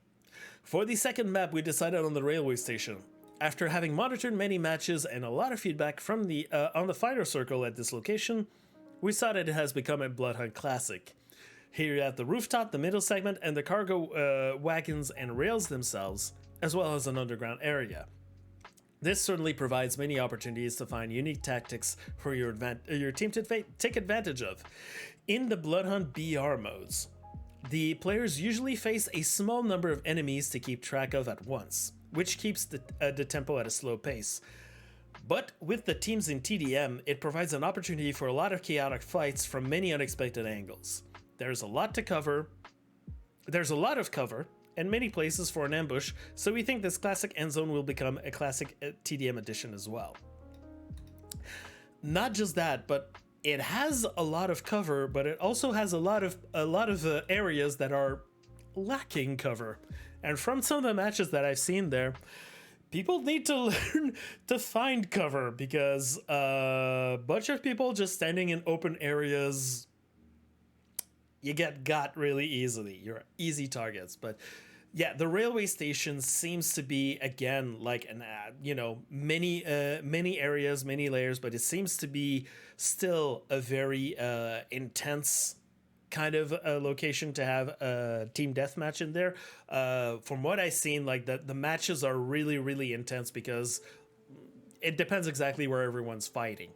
For the second map, we decided on the railway station. After having monitored many matches and a lot of feedback from the on the fighter circle at this location, we saw that it has become a Bloodhunt classic. Here you have the rooftop, the middle segment, and the cargo wagons and rails themselves, as well as an underground area. This certainly provides many opportunities to find unique tactics for your team to take advantage of. In the Bloodhunt BR modes, the players usually face a small number of enemies to keep track of at once, which keeps the tempo at a slow pace. But with the teams in TDM, it provides an opportunity for a lot of chaotic fights from many unexpected angles. There's a lot of cover, and many places for an ambush, so we think this classic end zone will become a classic TDM edition as well. Not just that, but it has a lot of cover, but it also has a lot of areas that are lacking cover. And from some of the matches that I've seen there, people need to learn to find cover because a bunch of people just standing in open areas, you get got really easily. You're easy targets. But yeah, the railway station seems to be, again, like many areas, many layers, but it seems to be still a very intense kind of a location to have a team deathmatch in there. From what I've seen, like the matches are really, really intense because it depends exactly where everyone's fighting.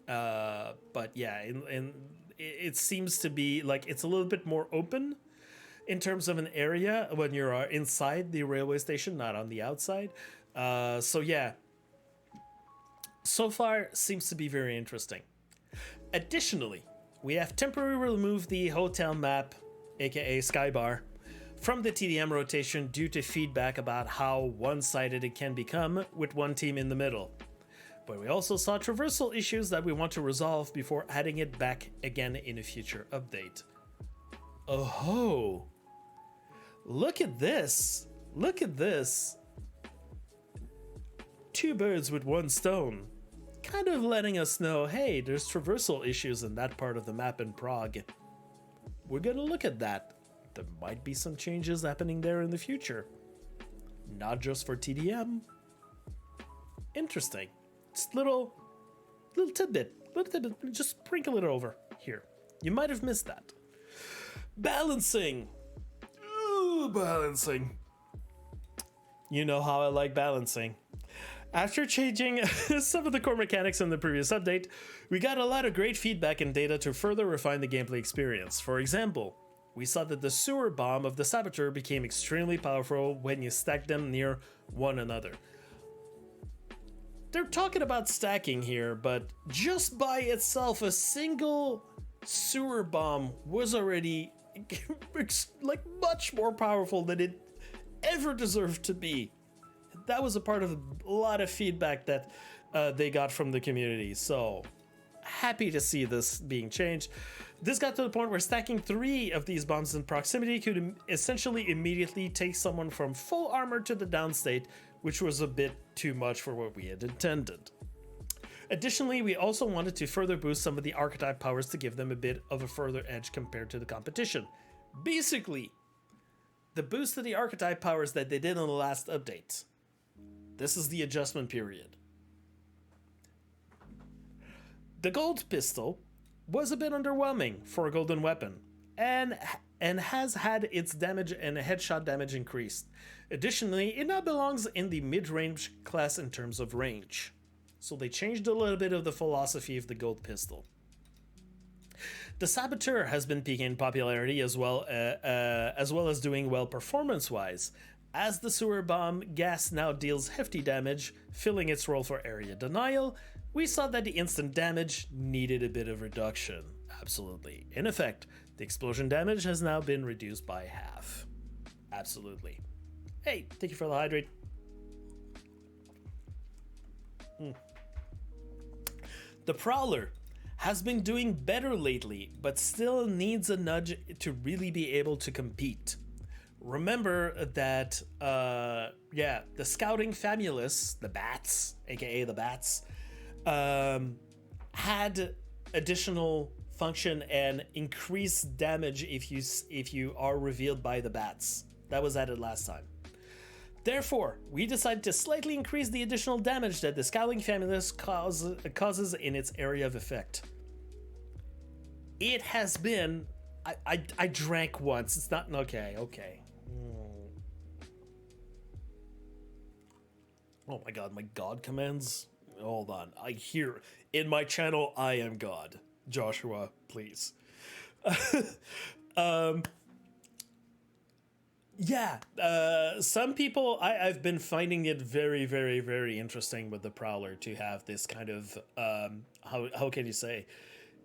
But yeah, it seems to be like it's a little bit more open in terms of an area when you're inside the railway station, not on the outside. So yeah, so far seems to be very interesting. Additionally, we have temporarily removed the hotel map, aka Skybar, from the TDM rotation due to feedback about how one-sided it can become with one team in the middle. But we also saw traversal issues that we want to resolve before adding it back again in a future update. Oh ho! Look at this! Look at this! Two birds with one stone. Kind of letting us know, hey, there's traversal issues in that part of the map in Prague. We're gonna look at that. There might be some changes happening there in the future. Not just for TDM. Interesting. Just little tidbit. Just sprinkle it over here. You might have missed that. Balancing. Ooh, balancing. You know how I like balancing. After changing some of the core mechanics in the previous update, we got a lot of great feedback and data to further refine the gameplay experience. For example, we saw that the sewer bomb of the Saboteur became extremely powerful when you stacked them near one another. They're talking about stacking here, but just by itself, a single sewer bomb was already like much more powerful than it ever deserved to be. That was a part of a lot of feedback that they got from the community. So happy to see this being changed. This got to the point where stacking 3 of these bombs in proximity could essentially immediately take someone from full armor to the down state, which was a bit too much for what we had intended. Additionally, we also wanted to further boost some of the archetype powers to give them a bit of a further edge compared to the competition. Basically, the boost to the archetype powers that they did in the last update. This is the adjustment period. The gold pistol was a bit underwhelming for a golden weapon, and has had its damage and headshot damage increased. Additionally, it now belongs in the mid-range class in terms of range. So they changed a little bit of the philosophy of the gold pistol. The Saboteur has been peaking in popularity as well as doing well performance-wise, as the sewer bomb gas now deals hefty damage, filling its role for area denial. We saw that the instant damage needed a bit of reduction. Absolutely. In effect, the explosion damage has now been reduced by half. Absolutely. Hey, thank you for the hydrate. The Prowler has been doing better lately, but still needs a nudge to really be able to compete. Remember that, the Scouting Famulus, the bats, aka the bats, had additional function and increased damage if you are revealed by the bats. That was added last time. Therefore, we decided to slightly increase the additional damage that the Scouting Famulus causes in its area of effect. It has been... I drank once. It's not... Okay. Oh my god, my god commands? Hold on. I hear... In my channel, I am God. Joshua, please. Some people, I've been finding it very, very, very interesting with the Prowler to have this kind of, how can you say,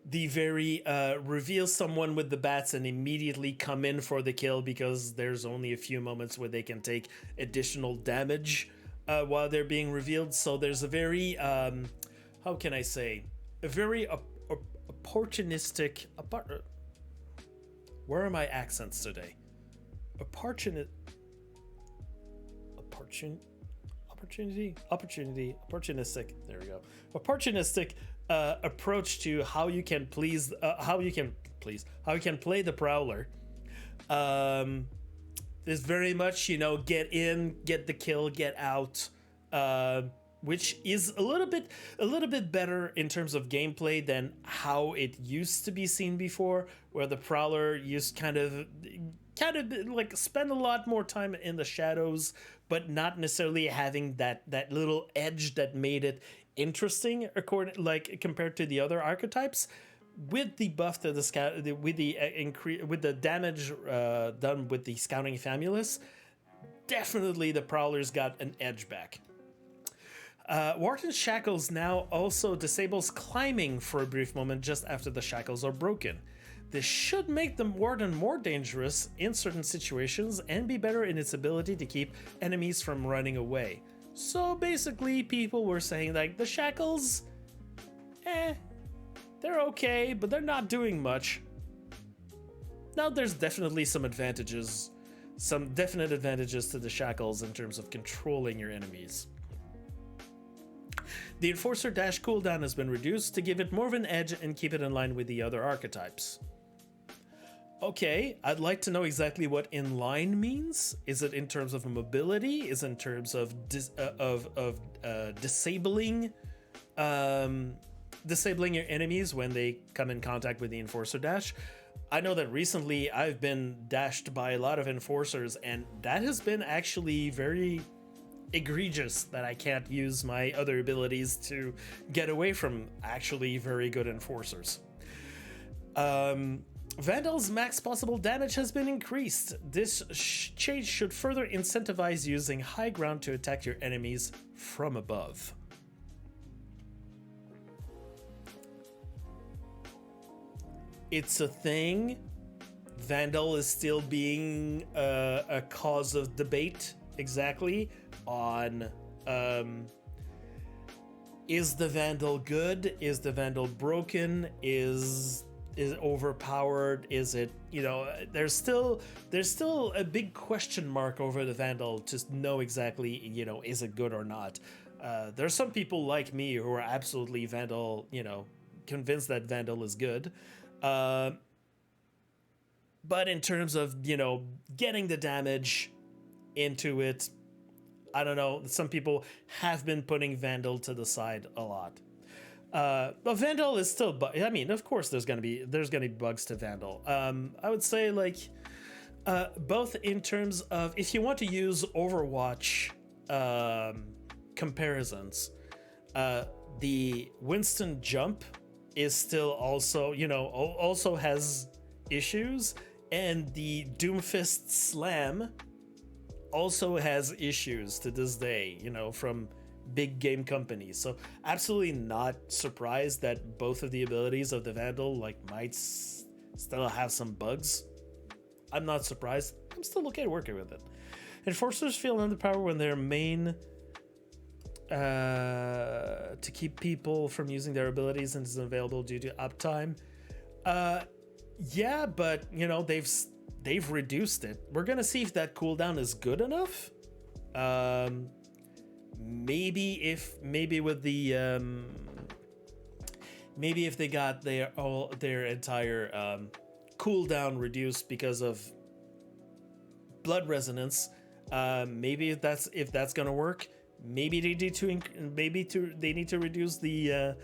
the very, reveal someone with the bats and immediately come in for the kill because there's only a few moments where they can take additional damage while they're being revealed. So there's a very, how can I say, a very opportunistic, where are my accents today? Opportunistic there we go, opportunistic approach to how you can how you can play the Prowler. There's very much, get in, get the kill, get out, which is a little bit better in terms of gameplay than how it used to be seen before, where the Prowler used kind of like spend a lot more time in the shadows, but not necessarily having that little edge that made it interesting, compared to the other archetypes. With the buff to the scout, with the damage done with the Scouting Famulus, definitely the Prowler's got an edge back. Wharton's Shackles now also disables climbing for a brief moment just after the shackles are broken. This should make the Warden more dangerous in certain situations and be better in its ability to keep enemies from running away. So basically, people were saying like the shackles, they're okay, but they're not doing much. Now there's definitely some definite advantages to the shackles in terms of controlling your enemies. The Enforcer dash cooldown has been reduced to give it more of an edge and keep it in line with the other archetypes. Okay, I'd like to know exactly what in line means. Is it in terms of mobility? Is it in terms of disabling your enemies when they come in contact with the Enforcer dash? I know that recently I've been dashed by a lot of Enforcers, and that has been actually very egregious that I can't use my other abilities to get away from actually very good Enforcers. Vandal's max possible damage has been increased. This change should further incentivize using high ground to attack your enemies from above. It's a thing. Vandal is still being a cause of debate, exactly, on Is the Vandal good? Is the Vandal broken? Is it overpowered? Is it, you know, there's still a big question mark over the Vandal to know exactly, you know, is it good or not? There's some people like me who are absolutely Vandal, you know, convinced that Vandal is good. But in terms of, you know, getting the damage into it, I don't know. Some people have been putting Vandal to the side a lot. But Vandal is still, I mean, of course, there's gonna be bugs to Vandal. I would say like both in terms of if you want to use Overwatch comparisons, the Winston jump is still also, you know, also has issues, and the Doomfist slam also has issues to this day, you know, from big game companies. So absolutely not surprised that both of the abilities of the Vandal like might still have some bugs. I'm not surprised. I'm still okay working with it. Enforcers feel underpowered when their main to keep people from using their abilities and is unavailable due to uptime. Yeah, but you know, they've reduced it. We're gonna see if that cooldown is good enough. Maybe with the maybe if they got their entire cooldown reduced because of blood resonance, maybe if that's gonna work. Maybe they need to reduce the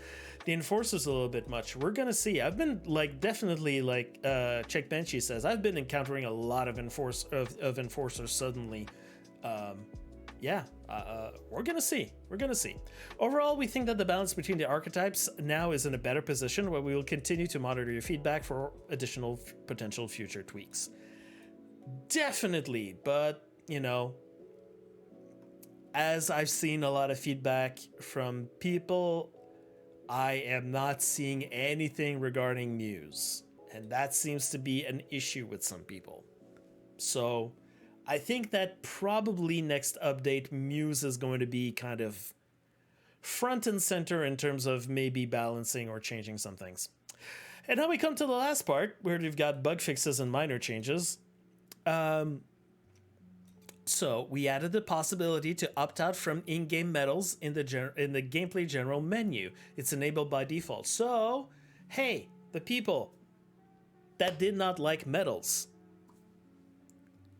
enforcers a little bit much. We're gonna see. I've been like definitely like Check Benchy says, I've been encountering a lot of enforcers suddenly. Yeah, we're gonna see. Overall, we think that the balance between the archetypes now is in a better position, where we will continue to monitor your feedback for additional potential future tweaks. Definitely, but you know, as I've seen a lot of feedback from people, I am not seeing anything regarding Muse, and that seems to be an issue with some people. So I think that probably next update, Muse is going to be kind of front and center in terms of maybe balancing or changing some things. And now we come to the last part, where we've got bug fixes and minor changes. So we added the possibility to opt out from in-game medals in the gameplay general menu. It's enabled by default. So, hey, the people that did not like medals,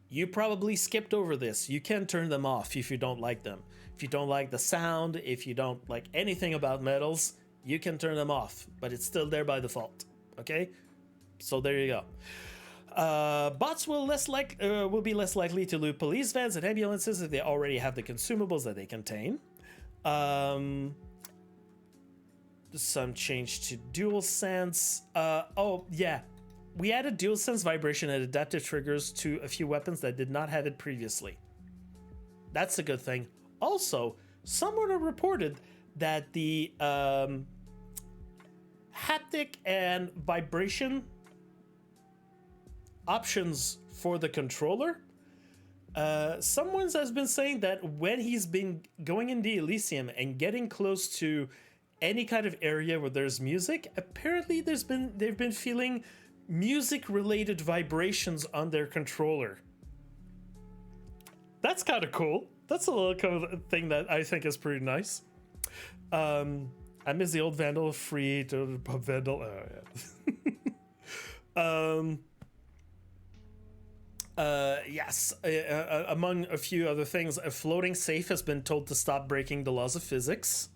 you probably skipped over this. You can turn them off if you don't like them. If you don't like the sound, if you don't like anything about medals, you can turn them off, but it's still there by default. Okay? So there you go. Bots will be less likely to loot police vans and ambulances if they already have the consumables that they contain. Some change to DualSense. Oh yeah, we added DualSense vibration and adaptive triggers to a few weapons that did not have it previously. That's a good thing. Also, someone reported that the haptic and vibration options for the controller, someone has been saying that when he's been going in the Elysium and getting close to any kind of area where there's music, apparently they've been feeling music related vibrations on their controller. That's kind of cool. That's a little kind of thing that I think is pretty nice. I miss the old Vandal free to Vandal. Oh, yeah. Yes, among a few other things, a floating safe has been told to stop breaking the laws of physics.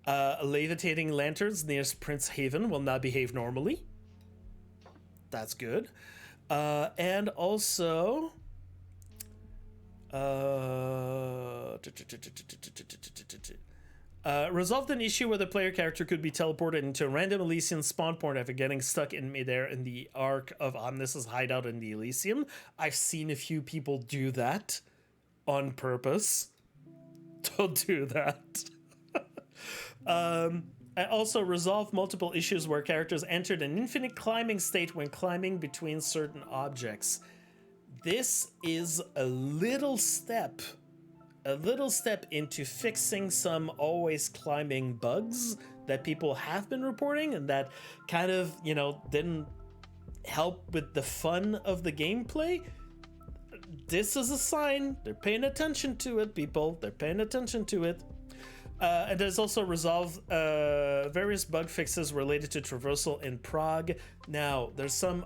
Levitating lanterns near Prince Haven will not behave normally. That's good. And also... resolved an issue where the player character could be teleported into a random Elysian spawn point after getting stuck in midair in the arc of Omnis's hideout in the Elysium. I've seen a few people do that on purpose. Don't do that. I also resolved multiple issues where characters entered an infinite climbing state when climbing between certain objects. This is a little step a little step into fixing some always climbing bugs that people have been reporting and that kind of, you know, didn't help with the fun of the gameplay. This is a sign they're paying attention to it, people. They're paying attention to it. And there's also resolved various bug fixes related to traversal in Prague. Now, there's some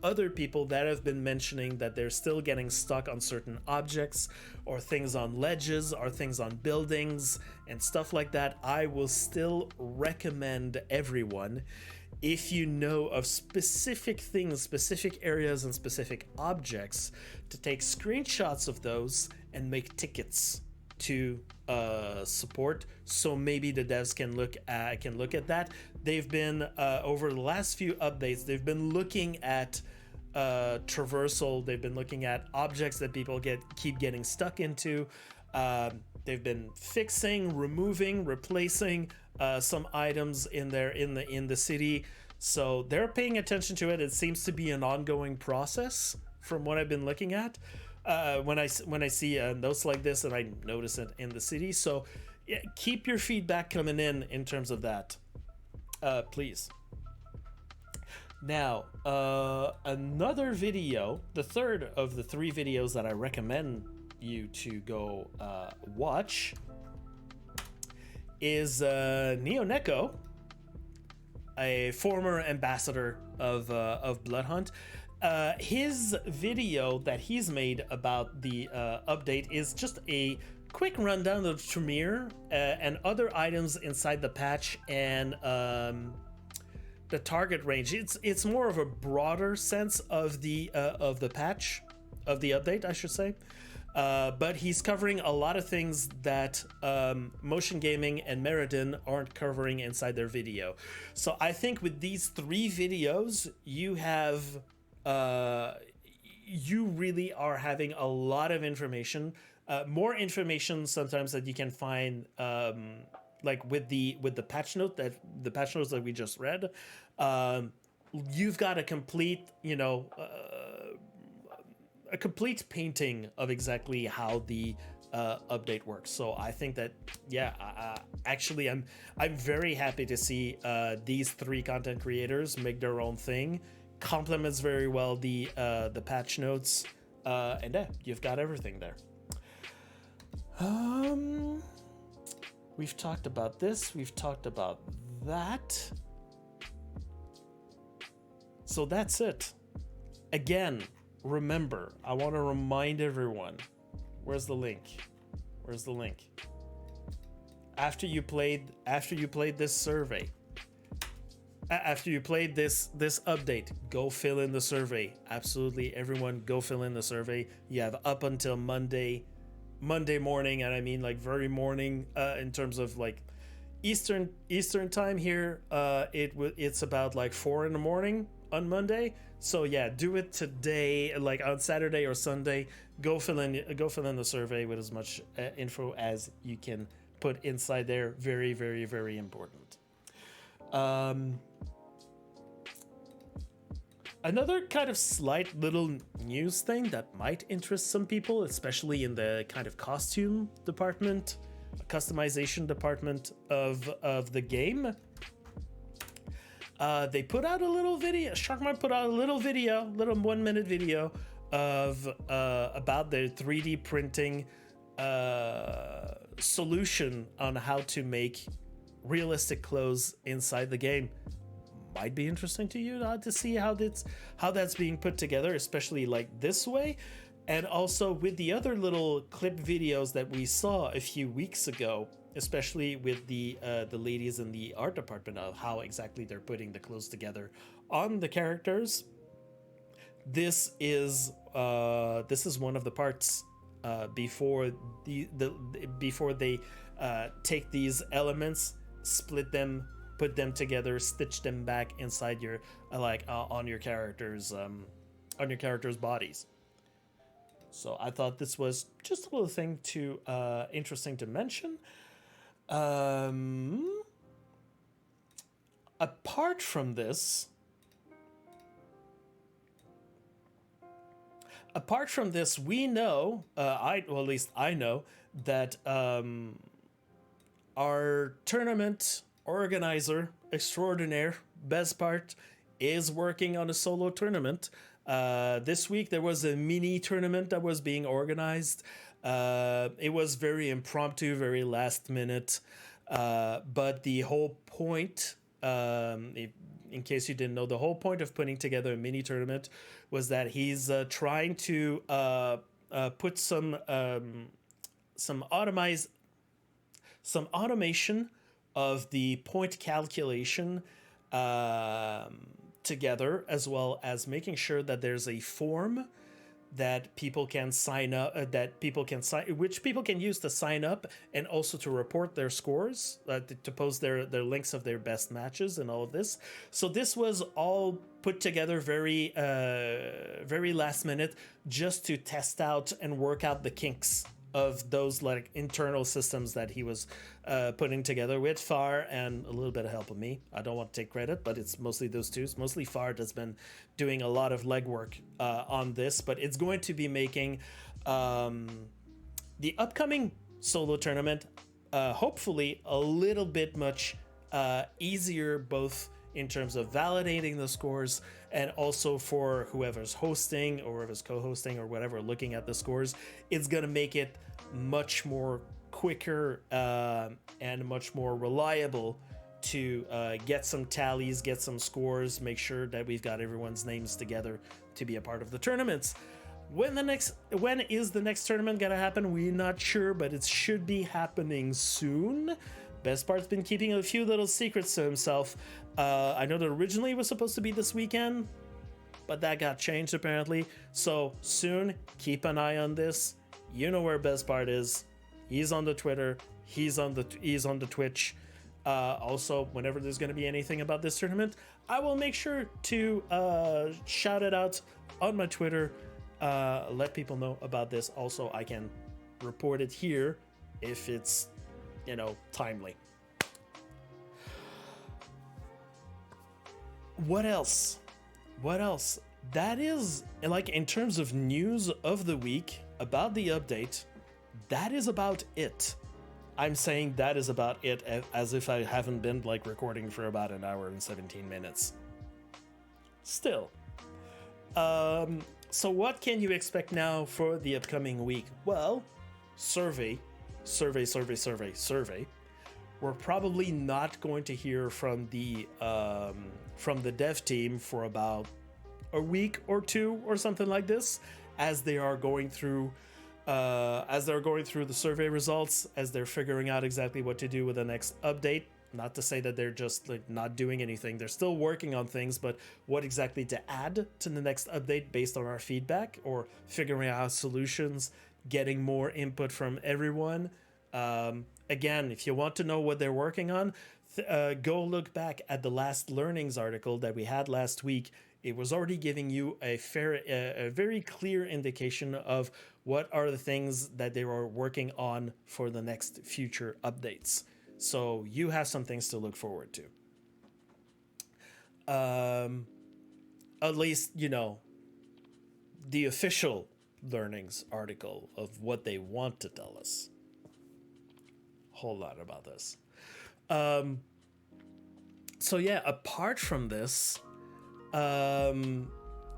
other people that have been mentioning that they're still getting stuck on certain objects or things on ledges or things on buildings and stuff like that. I will still recommend everyone, if you know of specific things, specific areas, and specific objects, to take screenshots of those and make tickets to support, so maybe the devs can look at that. They've been over the last few updates, they've been looking at traversal. They've been looking at objects that people keep getting stuck into. They've been fixing, removing, replacing some items in the city. So they're paying attention to it. It seems to be an ongoing process from what I've been looking at. When I see notes like this, and I notice it in the city. So yeah, keep your feedback coming in terms of that, please. Now, another video, the third of the 3 videos that I recommend you to go watch, is NeoNeco, a former ambassador of Bloodhunt. His video that he's made about the update is just a quick rundown of Tremere and other items inside the patch and the target range. It's more of a broader sense of the patch, of the update, I should say. But he's covering a lot of things that Motion Gaming and Mera'din aren't covering inside their video. So I think with these 3 videos, you have you really are having a lot of information, more information sometimes that you can find like with the patch notes that we just read. You've got a complete, a complete painting of exactly how the update works. So I think that, yeah, actually I'm very happy to see these 3 content creators make their own thing. Complements very well the patch notes, and yeah, you've got everything there. We've talked about this, we've talked about that. So that's it. Again, remember, I want to remind everyone, where's the link? Where's the link? After you played this survey, after you played this update, go fill in the survey. Absolutely, everyone, go fill in the survey. You have up until Monday morning, and I mean like very morning, in terms of like Eastern time here. It's about like 4 in the morning on Monday. So yeah, do it today, like on Saturday or Sunday. Go fill in the survey with as much info as you can put inside there. Very, very, very important. Another kind of slight little news thing that might interest some people, especially in the kind of costume department, customization department of the game. They put out a little video. Sharkmob put out a little 1-minute video of about their 3D printing solution on how to make realistic clothes inside the game. Might be interesting to you to see how that's being put together, especially like this way, and also with the other little clip videos that we saw a few weeks ago, especially with the ladies in the art department, of how exactly they're putting the clothes together on the characters. This is one of the parts before they take these elements, split them, put them together, stitch them back inside your on your characters' bodies. So I thought this was just a little thing interesting to mention. Apart from this, we know, at least I know, that our tournament organizer extraordinaire, Best Part, is working on a solo tournament. This week there was a mini tournament that was being organized. It was very impromptu, very last minute. But the whole point, in case you didn't know, the whole point of putting together a mini tournament was that he's trying to put some automation of the point calculation together, as well as making sure that there's a form that people can sign up, which people can use to sign up and also to report their scores, to post their links of their best matches and all of this. So this was all put together very last minute, just to test out and work out the kinks of those like internal systems that he was putting together with Far and a little bit of help of me. I don't want to take credit, but it's mostly those two. It's mostly Far that's been doing a lot of legwork on this, but it's going to be making the upcoming solo tournament hopefully a little bit much easier, both in terms of validating the scores and also for whoever's hosting or whoever's co-hosting or whatever looking at the scores. It's going to make it much more quicker and much more reliable to get some tallies, get some scores, make sure that we've got everyone's names together to be a part of the tournaments. When is the next tournament gonna happen? We're not sure, but it should be happening soon. Best Part's been keeping a few little secrets to himself. I know that originally it was supposed to be this weekend, but that got changed apparently. So soon, keep an eye on this. You know where Best Part is. He's on the Twitter. He's on the Twitch. Also, whenever there's going to be anything about this tournament, I will make sure to shout it out on my Twitter. Let people know about this. Also, I can report it here if it's, timely. What else? That is, like, in terms of news of the week about the update, that is about it. I'm saying that is about it as if I haven't been, like, recording for about an hour and 17 minutes. Still. So what can you expect now for the upcoming week? Well, survey. We're probably not going to hear from the dev team for about a week or two or something like this, as they are going through the survey results, as they're figuring out exactly what to do with the next update. Not to say that they're just like not doing anything. They're still working on things, but what exactly to add to the next update based on our feedback, or figuring out solutions, getting more input from everyone. Again, if you want to know what they're working on, go look back at the last learnings article that we had last week. It was already giving you a very clear indication of what are the things that they are working on for the next future updates. So you have some things to look forward to. At least, the official learnings article of what they want to tell us. Whole lot about this. So yeah, apart from this,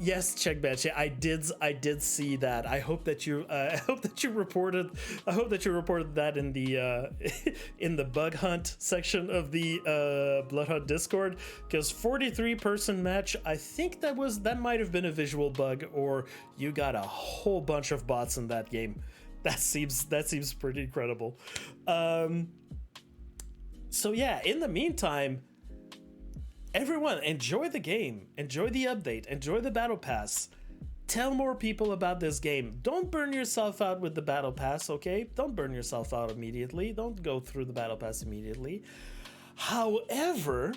yes, check batch. I did see that. I hope that you reported that in the in the bug hunt section of the Bloodhunt Discord, because 43-person match, I think that might have been a visual bug, or you got a whole bunch of bots in that game. That seems pretty incredible. So yeah, in the meantime, everyone, enjoy the game, enjoy the update, enjoy the battle pass. Tell more people about this game. Don't burn yourself out with the battle pass, okay? Don't burn yourself out immediately. Don't go through the battle pass immediately. However,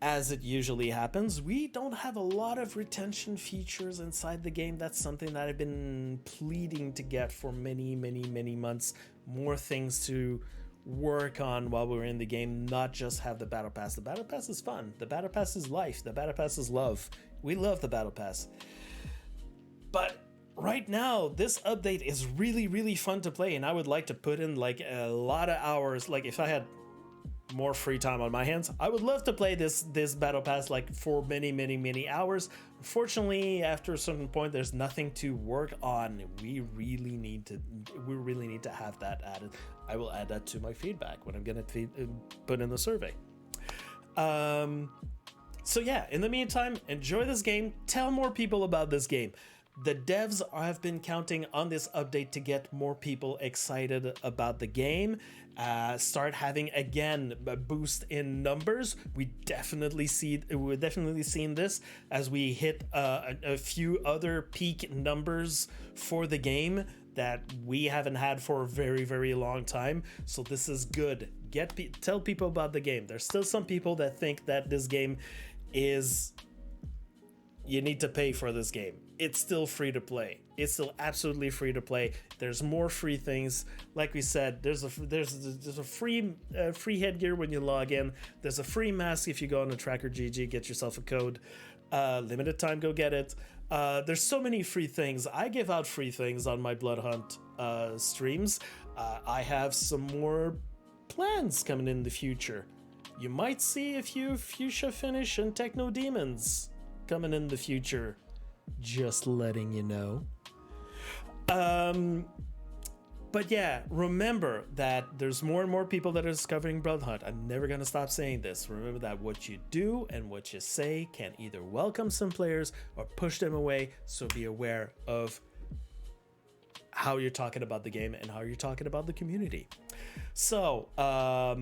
as it usually happens, we don't have a lot of retention features inside the game. That's something that I've been pleading to get for many months. More things to work on while we're in the game, not just have the battle pass. The battle pass is fun. The battle pass is life. The battle pass is love. We love the battle pass. But right now, this update is really, really fun to play, and I would like to put in like a lot of hours. Like if I had more free time on my hands, I would love to play this battle pass like for many hours. Unfortunately, after a certain point, there's nothing to work on. We really need to have that added. I will add that to my feedback when I'm gonna put in the survey. So yeah, in the meantime, enjoy this game. Tell more people about this game. The devs have been counting on this update to get more people excited about the game. Start having again a boost in numbers. We're definitely seeing this as we hit a few other peak numbers for the game that we haven't had for a very long time. So this is good. Tell people about the game. There's still some people that think that this game is, you need to pay for this game. It's still free to play. It's still absolutely free to play. There's more free things. Like we said, there's a free headgear when you log in. There's a free mask if you go on the Tracker GG, get yourself a code. Limited time, go get it. There's so many free things. I give out free things on my Bloodhunt streams. I have some more plans coming in the future. You might see a few Fuchsia Finish and Techno Demons coming in the future. Just letting you know. But yeah, remember that there's more and more people that are discovering Bloodhunt. I'm never gonna stop saying this. Remember that what you do and what you say can either welcome some players or push them away. So be aware of how you're talking about the game and how you're talking about the community. So I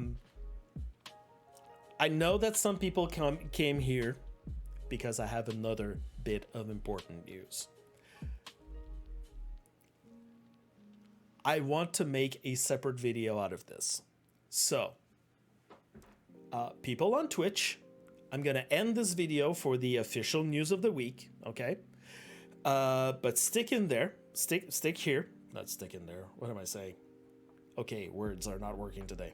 know that some people came here because I have another bit of important news. I want to make a separate video out of this. So, people on Twitch, I'm gonna end this video for the official news of the week, okay? But stick in there, stick here, not stick in there, what am I saying? Okay, words are not working today.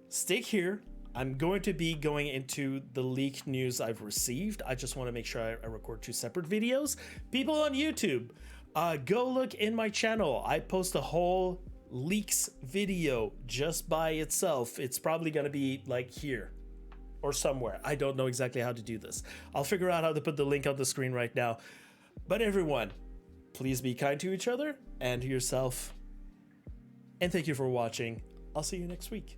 Stick here. I'm going to be going into the leaked news I've received. I just want to make sure I record 2 separate videos. People on YouTube, go look in my channel. I post a whole leaks video just by itself. It's probably going to be like here or somewhere. I don't know exactly how to do this. I'll figure out how to put the link on the screen right now. But everyone, please be kind to each other and to yourself. And thank you for watching. I'll see you next week.